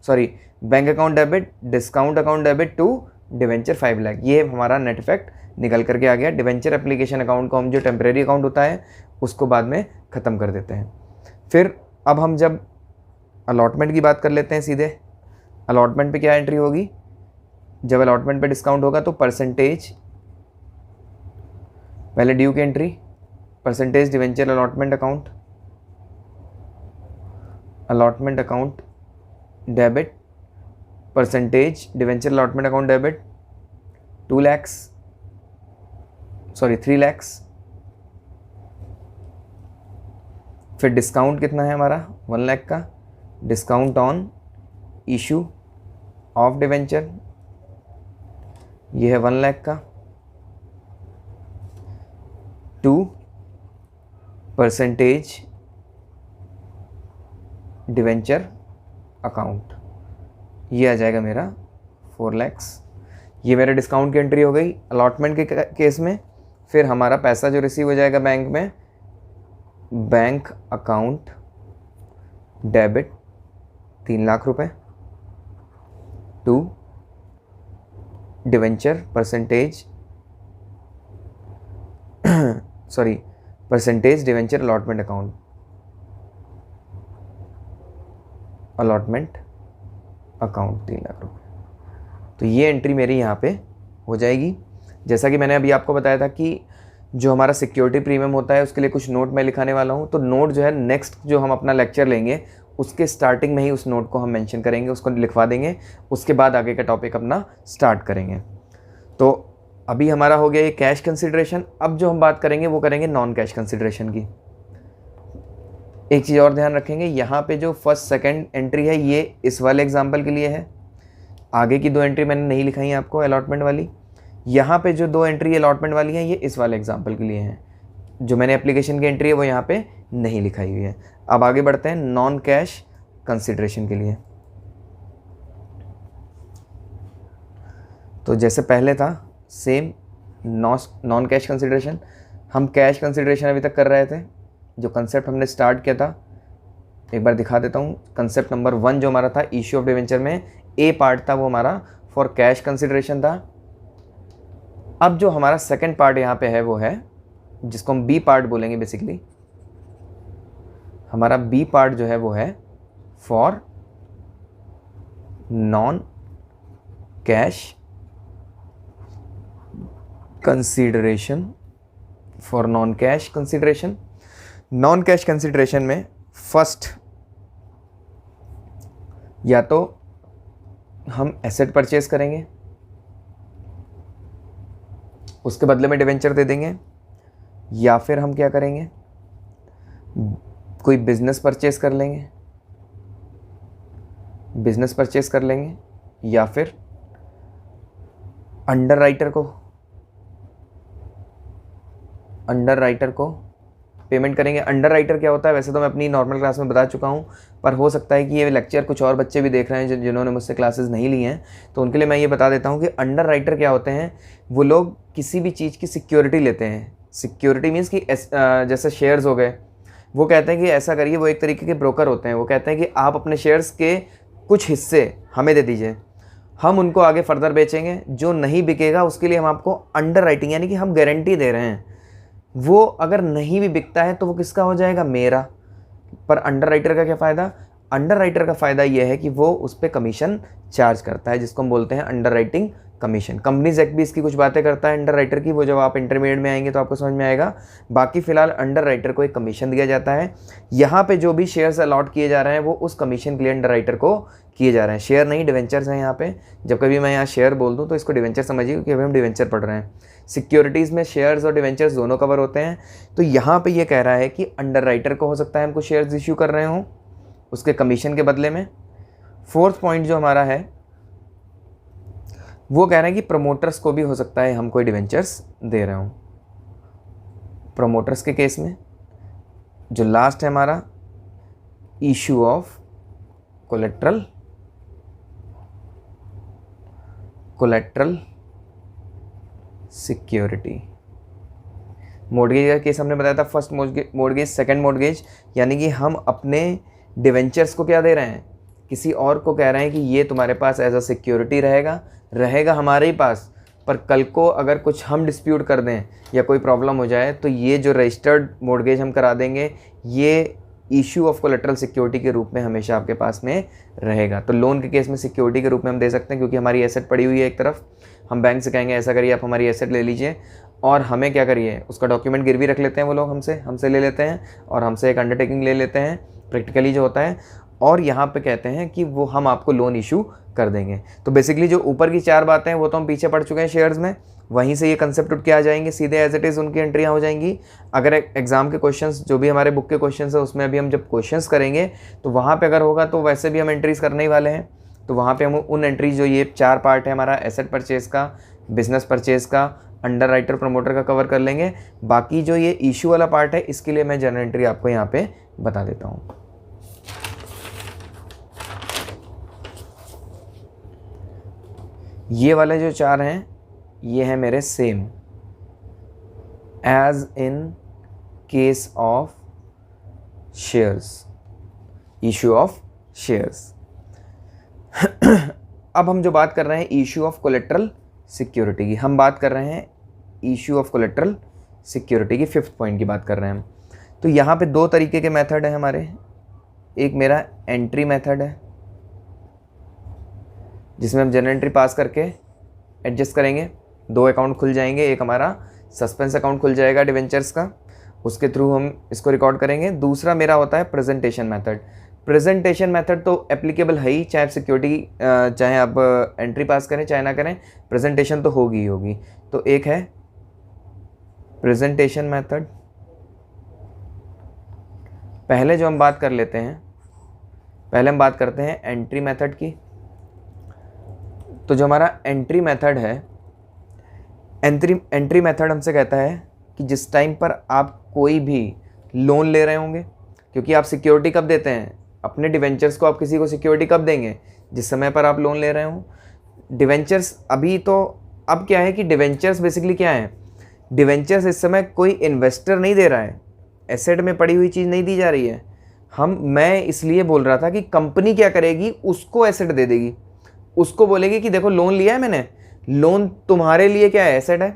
sorry, bank account debit discount account debit to debenture 5 lakh, ये हमारा नेट इफेक्ट निकल करके आ गया। डिवेंचर एप्लीकेशन अकाउंट को हम जो टेम्परेरी अकाउंट होता है उसको बाद में ख़त्म कर देते हैं। फिर अब हम जब अलॉटमेंट की बात कर लेते हैं सीधे, अलॉटमेंट पे क्या एंट्री होगी, जब अलॉटमेंट पे डिस्काउंट होगा तो परसेंटेज, पहले ड्यू की entry, percentage debenture allotment account, allotment account debit, percentage debenture allotment account debit 3 lakh. फिर डिस्काउंट कितना है हमारा 1 लाख का, discount on issue of debenture, ये है 1 लाख का। 2% डिवेंचर अकाउंट, ये आ जाएगा मेरा 4 लाख। ये मेरे डिस्काउंट की एंट्री हो गई अलॉटमेंट के केस में। फिर हमारा पैसा जो रिसीव हो जाएगा बैंक में, बैंक अकाउंट डेबिट 3 लाख रुपए to debenture percentage percentage debenture allotment account, allotment account 3 lakh रुपए। तो ये एंट्री मेरी यहाँ पे हो जाएगी। जैसा कि मैंने अभी आपको बताया था कि जो हमारा सिक्योरिटी प्रीमियम होता है उसके लिए कुछ नोट मैं लिखाने वाला हूँ। तो नोट जो है नेक्स्ट जो हम अपना लेक्चर लेंगे उसके स्टार्टिंग में ही उस नोट को हम मेंशन करेंगे, उसको लिखवा देंगे, उसके बाद आगे का टॉपिक अपना स्टार्ट करेंगे। तो अभी हमारा हो गया ये कैश कंसिडरेशन। अब जो हम बात करेंगे वो करेंगे नॉन कैश कंसिडरेशन की। एक चीज़ और ध्यान रखेंगे, यहाँ पे जो फर्स्ट सेकंड एंट्री है ये इस वाले एग्जाम्पल के लिए है, आगे की 2 एंट्री मैंने नहीं लिखाई है आपको अलॉटमेंट वाली। यहाँ पे जो 2 एंट्री अलॉटमेंट वाली हैं ये इस वाले एग्जाम्पल के लिए हैं। जो मैंने एप्लीकेशन की एंट्री है वो यहाँ पे नहीं लिखाई हुई है। अब आगे बढ़ते हैं नॉन कैश कंसिडरेशन के लिए। तो जैसे पहले था सेम नॉन कैश कंसिडरेशन, हम कैश कंसिडरेशन अभी तक कर रहे थे। जो कंसेप्ट हमने स्टार्ट किया था एक बार दिखा देता हूँ। कंसेप्ट नंबर 1 जो हमारा था इश्यू ऑफ डिवेंचर में ए पार्ट था वो हमारा फॉर कैश कंसिडरेशन था। अब जो हमारा सेकंड पार्ट यहाँ पे है वो है जिसको हम बी पार्ट बोलेंगे। बेसिकली हमारा बी पार्ट जो है वो है for non cash consideration, for non cash consideration. Non cash consideration में फर्स्ट या तो हम एसेट परचेज करेंगे, उसके बदले में डिवेंचर दे देंगे, या फिर हम क्या करेंगे कोई बिजनेस परचेज कर लेंगे, या फिर अंडरराइटर को पेमेंट करेंगे। अंडरराइटर क्या होता है वैसे तो मैं अपनी नॉर्मल क्लास में बता चुका हूँ, पर हो सकता है कि ये लेक्चर कुछ और बच्चे भी देख रहे हैं जिन्होंने मुझसे क्लासेस नहीं ली हैं, तो उनके लिए मैं ये बता देता हूँ कि अंडरराइटर क्या होते हैं। वो लोग किसी भी चीज़ की सिक्योरिटी लेते हैं। सिक्योरिटी मीन्स कि जैसे शेयर्स हो गए, वो कहते हैं कि ऐसा करिए, वो एक तरीके के ब्रोकर होते हैं। वो कहते हैं कि आप अपने शेयर्स के कुछ हिस्से हमें दे दीजिए, हम उनको आगे फर्दर बेचेंगे, जो नहीं बिकेगा उसके लिए हम आपको अंडरराइटिंग यानी कि हम गारंटी दे रहे हैं। वो अगर नहीं भी बिकता है तो वो किसका हो जाएगा, मेरा। पर अंडरराइटर का क्या फ़ायदा, अंडरराइटर का फ़ायदा ये है कि वो उस पर कमीशन चार्ज करता है, जिसको हम बोलते हैं अंडरराइटिंग कमीशन। कंपनीज एक्ट भी इसकी कुछ बातें करता है अंडरराइटर की, वो जब आप इंटरमीडिएट में आएंगे तो आपको समझ में आएगा। बाकी फ़िलहाल अंडरराइटर को एक कमीशन दिया जाता है। यहाँ पे जो भी शेयर्स अलॉट किए जा रहे हैं वो उस कमीशन के लिए अंडरराइटर को किए जा रहे हैं। शेयर नहीं, डिवेंचर्स हैं यहाँ पे। जब कभी मैं यहाँ शेयर बोल दूँ तो इसको डिवेंचर समझिए, क्योंकि अभी हम डिवेंचर पढ़ रहे हैं। सिक्योरिटीज़ में शेयर्स और डिवेंचर्स दोनों कवर होते हैं। तो यहाँ पे ये कह रहा है कि अंडरराइटर को हो सकता है हमको शेयर्स इश्यू कर रहे हों उसके कमीशन के बदले में। फोर्थ पॉइंट जो हमारा है वो कह रहे हैं कि प्रमोटर्स को भी हो सकता है हम कोई डिवेंचर्स दे रहे हों। प्रमोटर्स के केस में जो लास्ट है हमारा issue of collateral security. Mortgage का केस हमने बताया था, फर्स्ट मॉर्गेज, सेकंड मॉर्गेज, यानी कि हम अपने डिवेंचर्स को क्या दे रहे हैं, किसी और को कह रहे हैं कि ये तुम्हारे पास एज अ सिक्योरिटी रहेगा हमारे ही पास, पर कल को अगर कुछ हम डिस्प्यूट कर दें या कोई प्रॉब्लम हो जाए तो ये जो रजिस्टर्ड मॉर्गेज हम करा देंगे ये इशू ऑफ कोलेट्रल सिक्योरिटी के रूप में हमेशा आपके पास में रहेगा। तो लोन के केस में सिक्योरिटी के रूप में हम दे सकते हैं, क्योंकि हमारी एसेट पड़ी हुई है एक तरफ। हम बैंक से कहेंगे ऐसा करिए, आप हमारी एसेट ले लीजिए और हमें क्या करिए, उसका डॉक्यूमेंट गिरवी रख लेते हैं वो लोग, हमसे ले लेते हैं और हमसे एक अंडरटेकिंग ले लेते हैं प्रैक्टिकली जो होता है, और यहाँ पे कहते हैं कि वो हम आपको लोन इशू कर देंगे। तो बेसिकली जो ऊपर की 4 बातें हैं वो तो हम पीछे पढ़ चुके हैं शेयर्स में, वहीं से ये कंसेप्ट उठ के आ जाएंगे, सीधे एज इट इज़ उनकी एंट्रियाँ हो जाएंगी। अगर एग्जाम के क्वेश्चंस जो भी हमारे बुक के क्वेश्चंस है उसमें अभी हम जब क्वेश्चंस करेंगे तो वहाँ पे अगर होगा तो वैसे भी हम एंट्रीज़ करने ही वाले हैं। तो वहाँ पे हम उन एंट्रीज जो ये 4 पार्ट है हमारा, एसेट परचेज का, बिजनेस परचेज का, अंडरराइटर प्रमोटर का कवर कर लेंगे। बाकी जो ये इशू वाला पार्ट है इसके लिए मैं जनरल एंट्री आपको यहाँ पे बता देता हूँ। ये वाले जो 4 हैं ये हैं मेरे same as in case of shares, issue of shares. अब हम जो बात कर रहे हैं इशू ऑफ कोलेट्रल सिक्योरिटी की, हम बात कर रहे हैं इशू ऑफ कोलेट्रल सिक्योरिटी की, 5th पॉइंट की बात कर रहे हैं हम। तो यहाँ पे 2 तरीके के मेथड हैं हमारे। एक मेरा एंट्री मेथड है जिसमें हम जनरल एंट्री पास करके एडजस्ट करेंगे, 2 अकाउंट खुल जाएंगे। एक हमारा सस्पेंस अकाउंट खुल जाएगा डिवेंचर्स का, उसके थ्रू हम इसको रिकॉर्ड करेंगे। दूसरा मेरा होता है प्रेजेंटेशन मेथड। प्रेजेंटेशन मेथड तो एप्लीकेबल है ही, चाहे आप सिक्योरिटी चाहे आप एंट्री पास करें चाहे ना करें, प्रेजेंटेशन तो होगी ही होगी। तो एक है प्रेजेंटेशन मेथड। पहले जो हम बात कर लेते हैं, पहले हम बात करते हैं एंट्री मेथड की। तो जो हमारा एंट्री मेथड है, एंट्री मेथड हमसे कहता है कि जिस टाइम पर आप कोई भी लोन ले रहे होंगे, क्योंकि आप सिक्योरिटी कब देते हैं अपने डिवेंचर्स को, आप किसी को सिक्योरिटी कब देंगे, जिस समय पर आप लोन ले रहे हो। डिवेंचर्स अभी तो अब क्या है कि डिवेंचर्स बेसिकली क्या है, डिवेंचर्स इस समय कोई इन्वेस्टर नहीं दे रहा है, एसेट में पड़ी हुई चीज़ नहीं दी जा रही है। मैं इसलिए बोल रहा था कि कंपनी क्या करेगी, उसको एसेट दे देगी, उसको बोलेगी कि देखो लोन लिया है मैंने, लोन तुम्हारे लिए क्या है, एसेट है,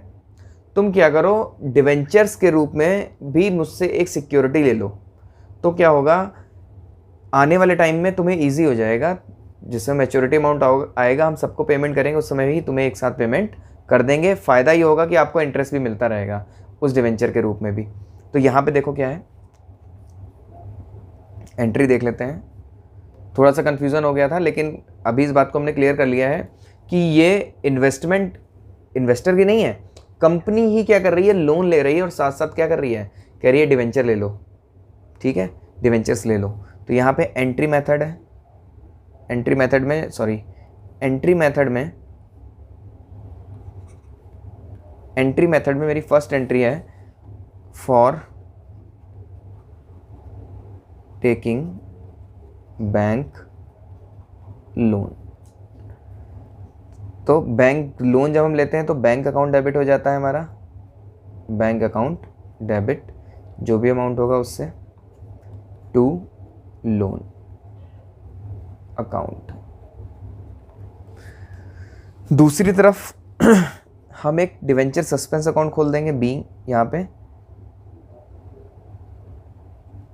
तुम क्या करो डिवेंचर्स के रूप में भी मुझसे एक सिक्योरिटी ले लो। तो क्या होगा, आने वाले टाइम में तुम्हें इजी हो जाएगा, जिसमें मैच्योरिटी अमाउंट आएगा हम सबको पेमेंट करेंगे, उस समय ही तुम्हें एक साथ पेमेंट कर देंगे। फ़ायदा ये होगा कि आपको इंटरेस्ट भी मिलता रहेगा उस डिवेंचर के रूप में भी। तो यहाँ पे देखो क्या है, एंट्री देख लेते हैं। थोड़ा सा कन्फ्यूज़न हो गया था, लेकिन अभी इस बात को हमने क्लियर कर लिया है कि ये इन्वेस्टमेंट इन्वेस्टर की नहीं है, कंपनी ही क्या कर रही है, लोन ले रही है और साथ साथ क्या कर रही है, कह रही है डिवेंचर ले लो, ठीक है, डिवेंचर्स ले लो। तो यहाँ पे एंट्री मेथड है, एंट्री मेथड में मेरी फर्स्ट एंट्री है फॉर टेकिंग बैंक लोन। तो बैंक लोन जब हम लेते हैं तो बैंक अकाउंट डेबिट हो जाता है हमारा, बैंक अकाउंट डेबिट जो भी अमाउंट होगा उससे टू लोन अकाउंट। दूसरी तरफ हम एक डिवेंचर सस्पेंस अकाउंट खोल देंगे, बीइंग यहाँ पे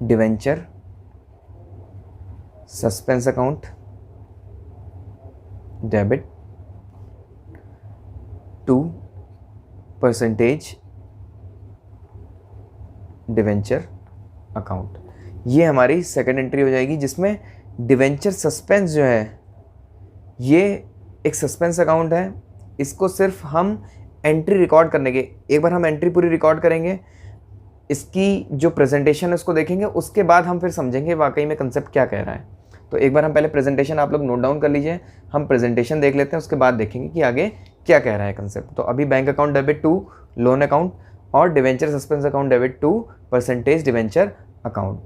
debenture suspense account debit 2% debenture account. ये हमारी सेकंड एंट्री हो जाएगी, जिसमें डिवेंचर सस्पेंस जो है ये एक सस्पेंस अकाउंट है। इसको सिर्फ हम एंट्री रिकॉर्ड करने के, एक बार हम एंट्री पूरी रिकॉर्ड करेंगे, इसकी जो प्रेजेंटेशन है उसको देखेंगे, उसके बाद हम फिर समझेंगे वाकई में कंसेप्ट क्या कह रहा है। तो एक बार हम पहले प्रेजेंटेशन आप लोग नोट डाउन कर लीजिए, हम प्रेजेंटेशन देख लेते हैं, उसके बाद देखेंगे कि आगे क्या कह रहा है कंसेप्ट। तो अभी bank account debit to loan account और debenture suspense account debit to % debenture account.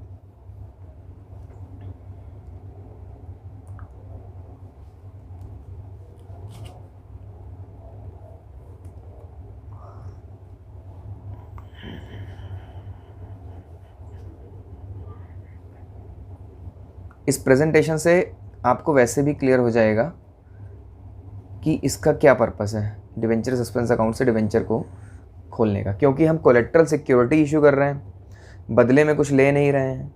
इस प्रेजेंटेशन से आपको वैसे भी क्लियर हो जाएगा कि इसका क्या पर्पस है, डिवेंचर सस्पेंस अकाउंट से डिवेंचर को खोलने का, क्योंकि हम कोलेट्रल सिक्योरिटी इशू कर रहे हैं, बदले में कुछ ले नहीं रहे हैं।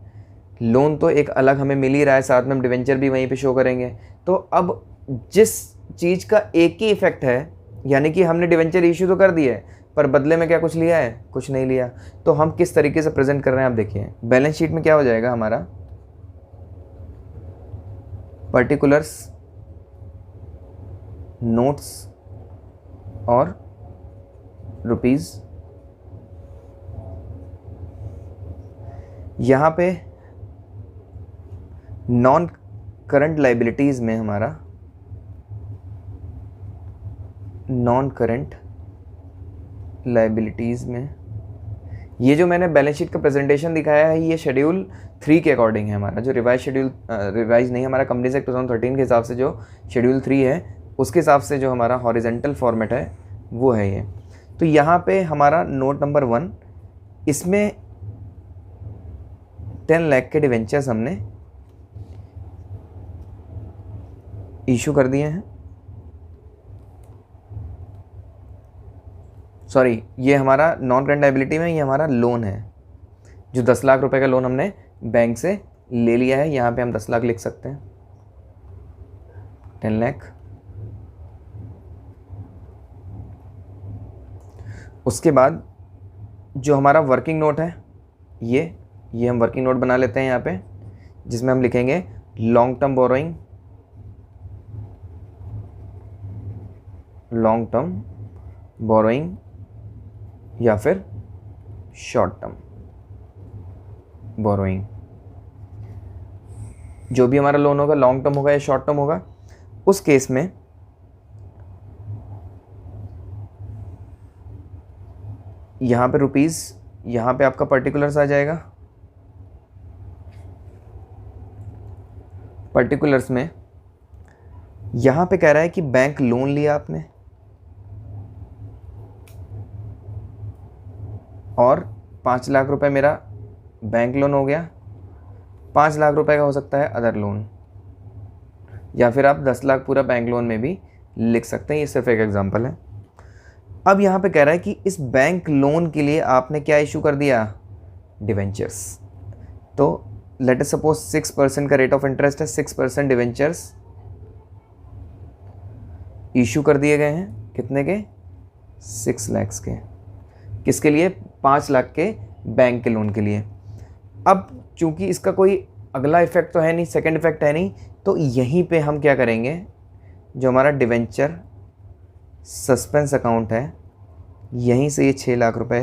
लोन तो एक अलग हमें मिल ही रहा है, साथ में हम डिवेंचर भी वहीं पे शो करेंगे। तो अब जिस चीज़ का एक ही इफेक्ट है, यानी कि हमने डिवेंचर इशू तो कर दिया है, पर बदले में क्या कुछ लिया है, कुछ नहीं लिया। तो हम किस तरीके से प्रेजेंट कर रहे हैं आप देखिए। बैलेंस शीट में क्या हो जाएगा हमारा, पर्टिकुलर्स, नोट्स और रुपीज़। यहाँ पे नॉन करंट लाइबिलिटीज़ में हमारा नॉन करंट लाइबिलिटीज़ में ये जो मैंने बैलेंस शीट का प्रेजेंटेशन दिखाया है, ये शेड्यूल 3 के अकॉर्डिंग है हमारा, जो रिवाइज नहीं, हमारा कंपनीज एक्ट 2013 के हिसाब से जो शेड्यूल 3 है उसके हिसाब से जो हमारा हॉरिजेंटल फॉर्मेट है वो है ये। तो यहाँ पे हमारा नोट नंबर 1, इसमें 10 लाख के डिवेंचर्स हमने इशू कर दिए हैं। सॉरी, ये हमारा नॉन करेंट लायबिलिटी में ये हमारा लोन है, जो 10 लाख रुपए का लोन हमने बैंक से ले लिया है। यहाँ पे हम 10 लाख लिख सकते हैं, 10 लाख। उसके बाद जो हमारा वर्किंग नोट है ये हम वर्किंग नोट बना लेते हैं यहाँ पे, जिसमें हम लिखेंगे long term borrowing, long term borrowing या फिर शॉर्ट टर्म बोरोइंग। जो भी हमारा लोन होगा लॉन्ग टर्म होगा या शॉर्ट टर्म होगा, उस केस में यहाँ पे रुपीज़, यहाँ पे आपका पर्टिकुलर्स आ जाएगा। पर्टिकुलर्स में यहाँ पे कह रहा है कि बैंक लोन लिया आपने और 5 लाख रुपए मेरा बैंक लोन हो गया, 5 लाख रुपए का हो सकता है अदर लोन, या फिर आप 10 लाख पूरा बैंक लोन में भी लिख सकते हैं। ये सिर्फ एक एग्जांपल है। अब यहाँ पे कह रहा है कि इस बैंक लोन के लिए आपने क्या इशू कर दिया, डिवेंचर्स। तो लेट अस सपोज 6% का रेट ऑफ इंटरेस्ट है, 6% डिवेंचर्स इशू कर दिए गए हैं। कितने के, 6 लाख के। किसके लिए, 5 लाख के बैंक के लोन के लिए। अब चूंकि इसका कोई अगला इफेक्ट तो है नहीं, सेकंड इफेक्ट है नहीं, तो यहीं पे हम क्या करेंगे, जो हमारा डिवेंचर सस्पेंस अकाउंट है, यहीं से ये 6 लाख रुपए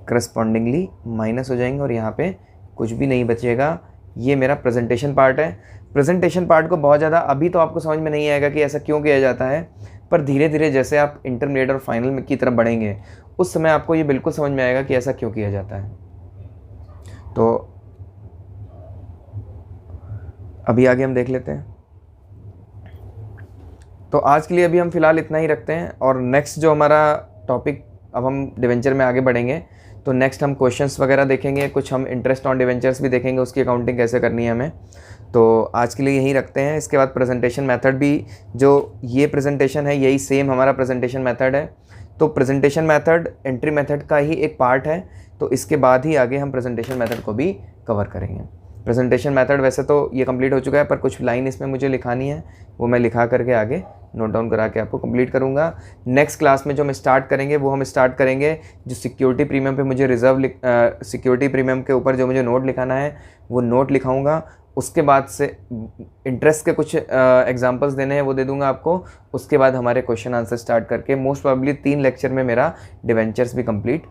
करस्पॉन्डिंगली माइनस हो जाएंगे और यहाँ पे कुछ भी नहीं बचेगा। ये मेरा प्रेजेंटेशन पार्ट है। प्रेजेंटेशन पार्ट को बहुत ज़्यादा अभी तो आपको समझ में नहीं आएगा कि ऐसा क्यों किया जाता है, पर धीरे धीरे जैसे आप इंटरमीडिएट और फाइनल में की तरफ बढ़ेंगे उस समय आपको ये बिल्कुल समझ में आएगा कि ऐसा क्यों किया जाता है। तो अभी आगे हम देख लेते हैं। तो आज के लिए अभी हम फिलहाल इतना ही रखते हैं, और नेक्स्ट जो हमारा टॉपिक, अब हम डिवेंचर में आगे बढ़ेंगे तो नेक्स्ट हम क्वेश्चंस वगैरह देखेंगे, कुछ हम इंटरेस्ट ऑन डिवेंचर्स भी देखेंगे, उसकी अकाउंटिंग कैसे करनी है हमें। तो आज के लिए यहीं रखते हैं। इसके बाद प्रेजेंटेशन मेथड भी, जो ये प्रेजेंटेशन है यही सेम हमारा प्रेजेंटेशन मेथड है। तो प्रेजेंटेशन मेथड एंट्री मेथड का ही एक पार्ट है, तो इसके बाद ही आगे हम प्रेजेंटेशन मेथड को भी कवर करेंगे। प्रेजेंटेशन मेथड वैसे तो ये कंप्लीट हो चुका है, पर कुछ लाइन इसमें मुझे लिखानी है, वो मैं लिखा करके आगे नोट डाउन करा के आपको कंप्लीट करूँगा। नेक्स्ट क्लास में जो हम स्टार्ट करेंगे वो हम स्टार्ट करेंगे जो सिक्योरिटी प्रीमियम पे मुझे सिक्योरिटी प्रीमियम के ऊपर जो मुझे नोट लिखाना है वो नोट लिखाऊंगा। उसके बाद से इंटरेस्ट के कुछ एग्जांपल्स देने हैं वो दे दूंगा आपको। उसके बाद हमारे क्वेश्चन आंसर स्टार्ट करके मोस्ट प्रोबेबली 3 लेक्चर में मेरा डिवेंचर्स भी कंप्लीट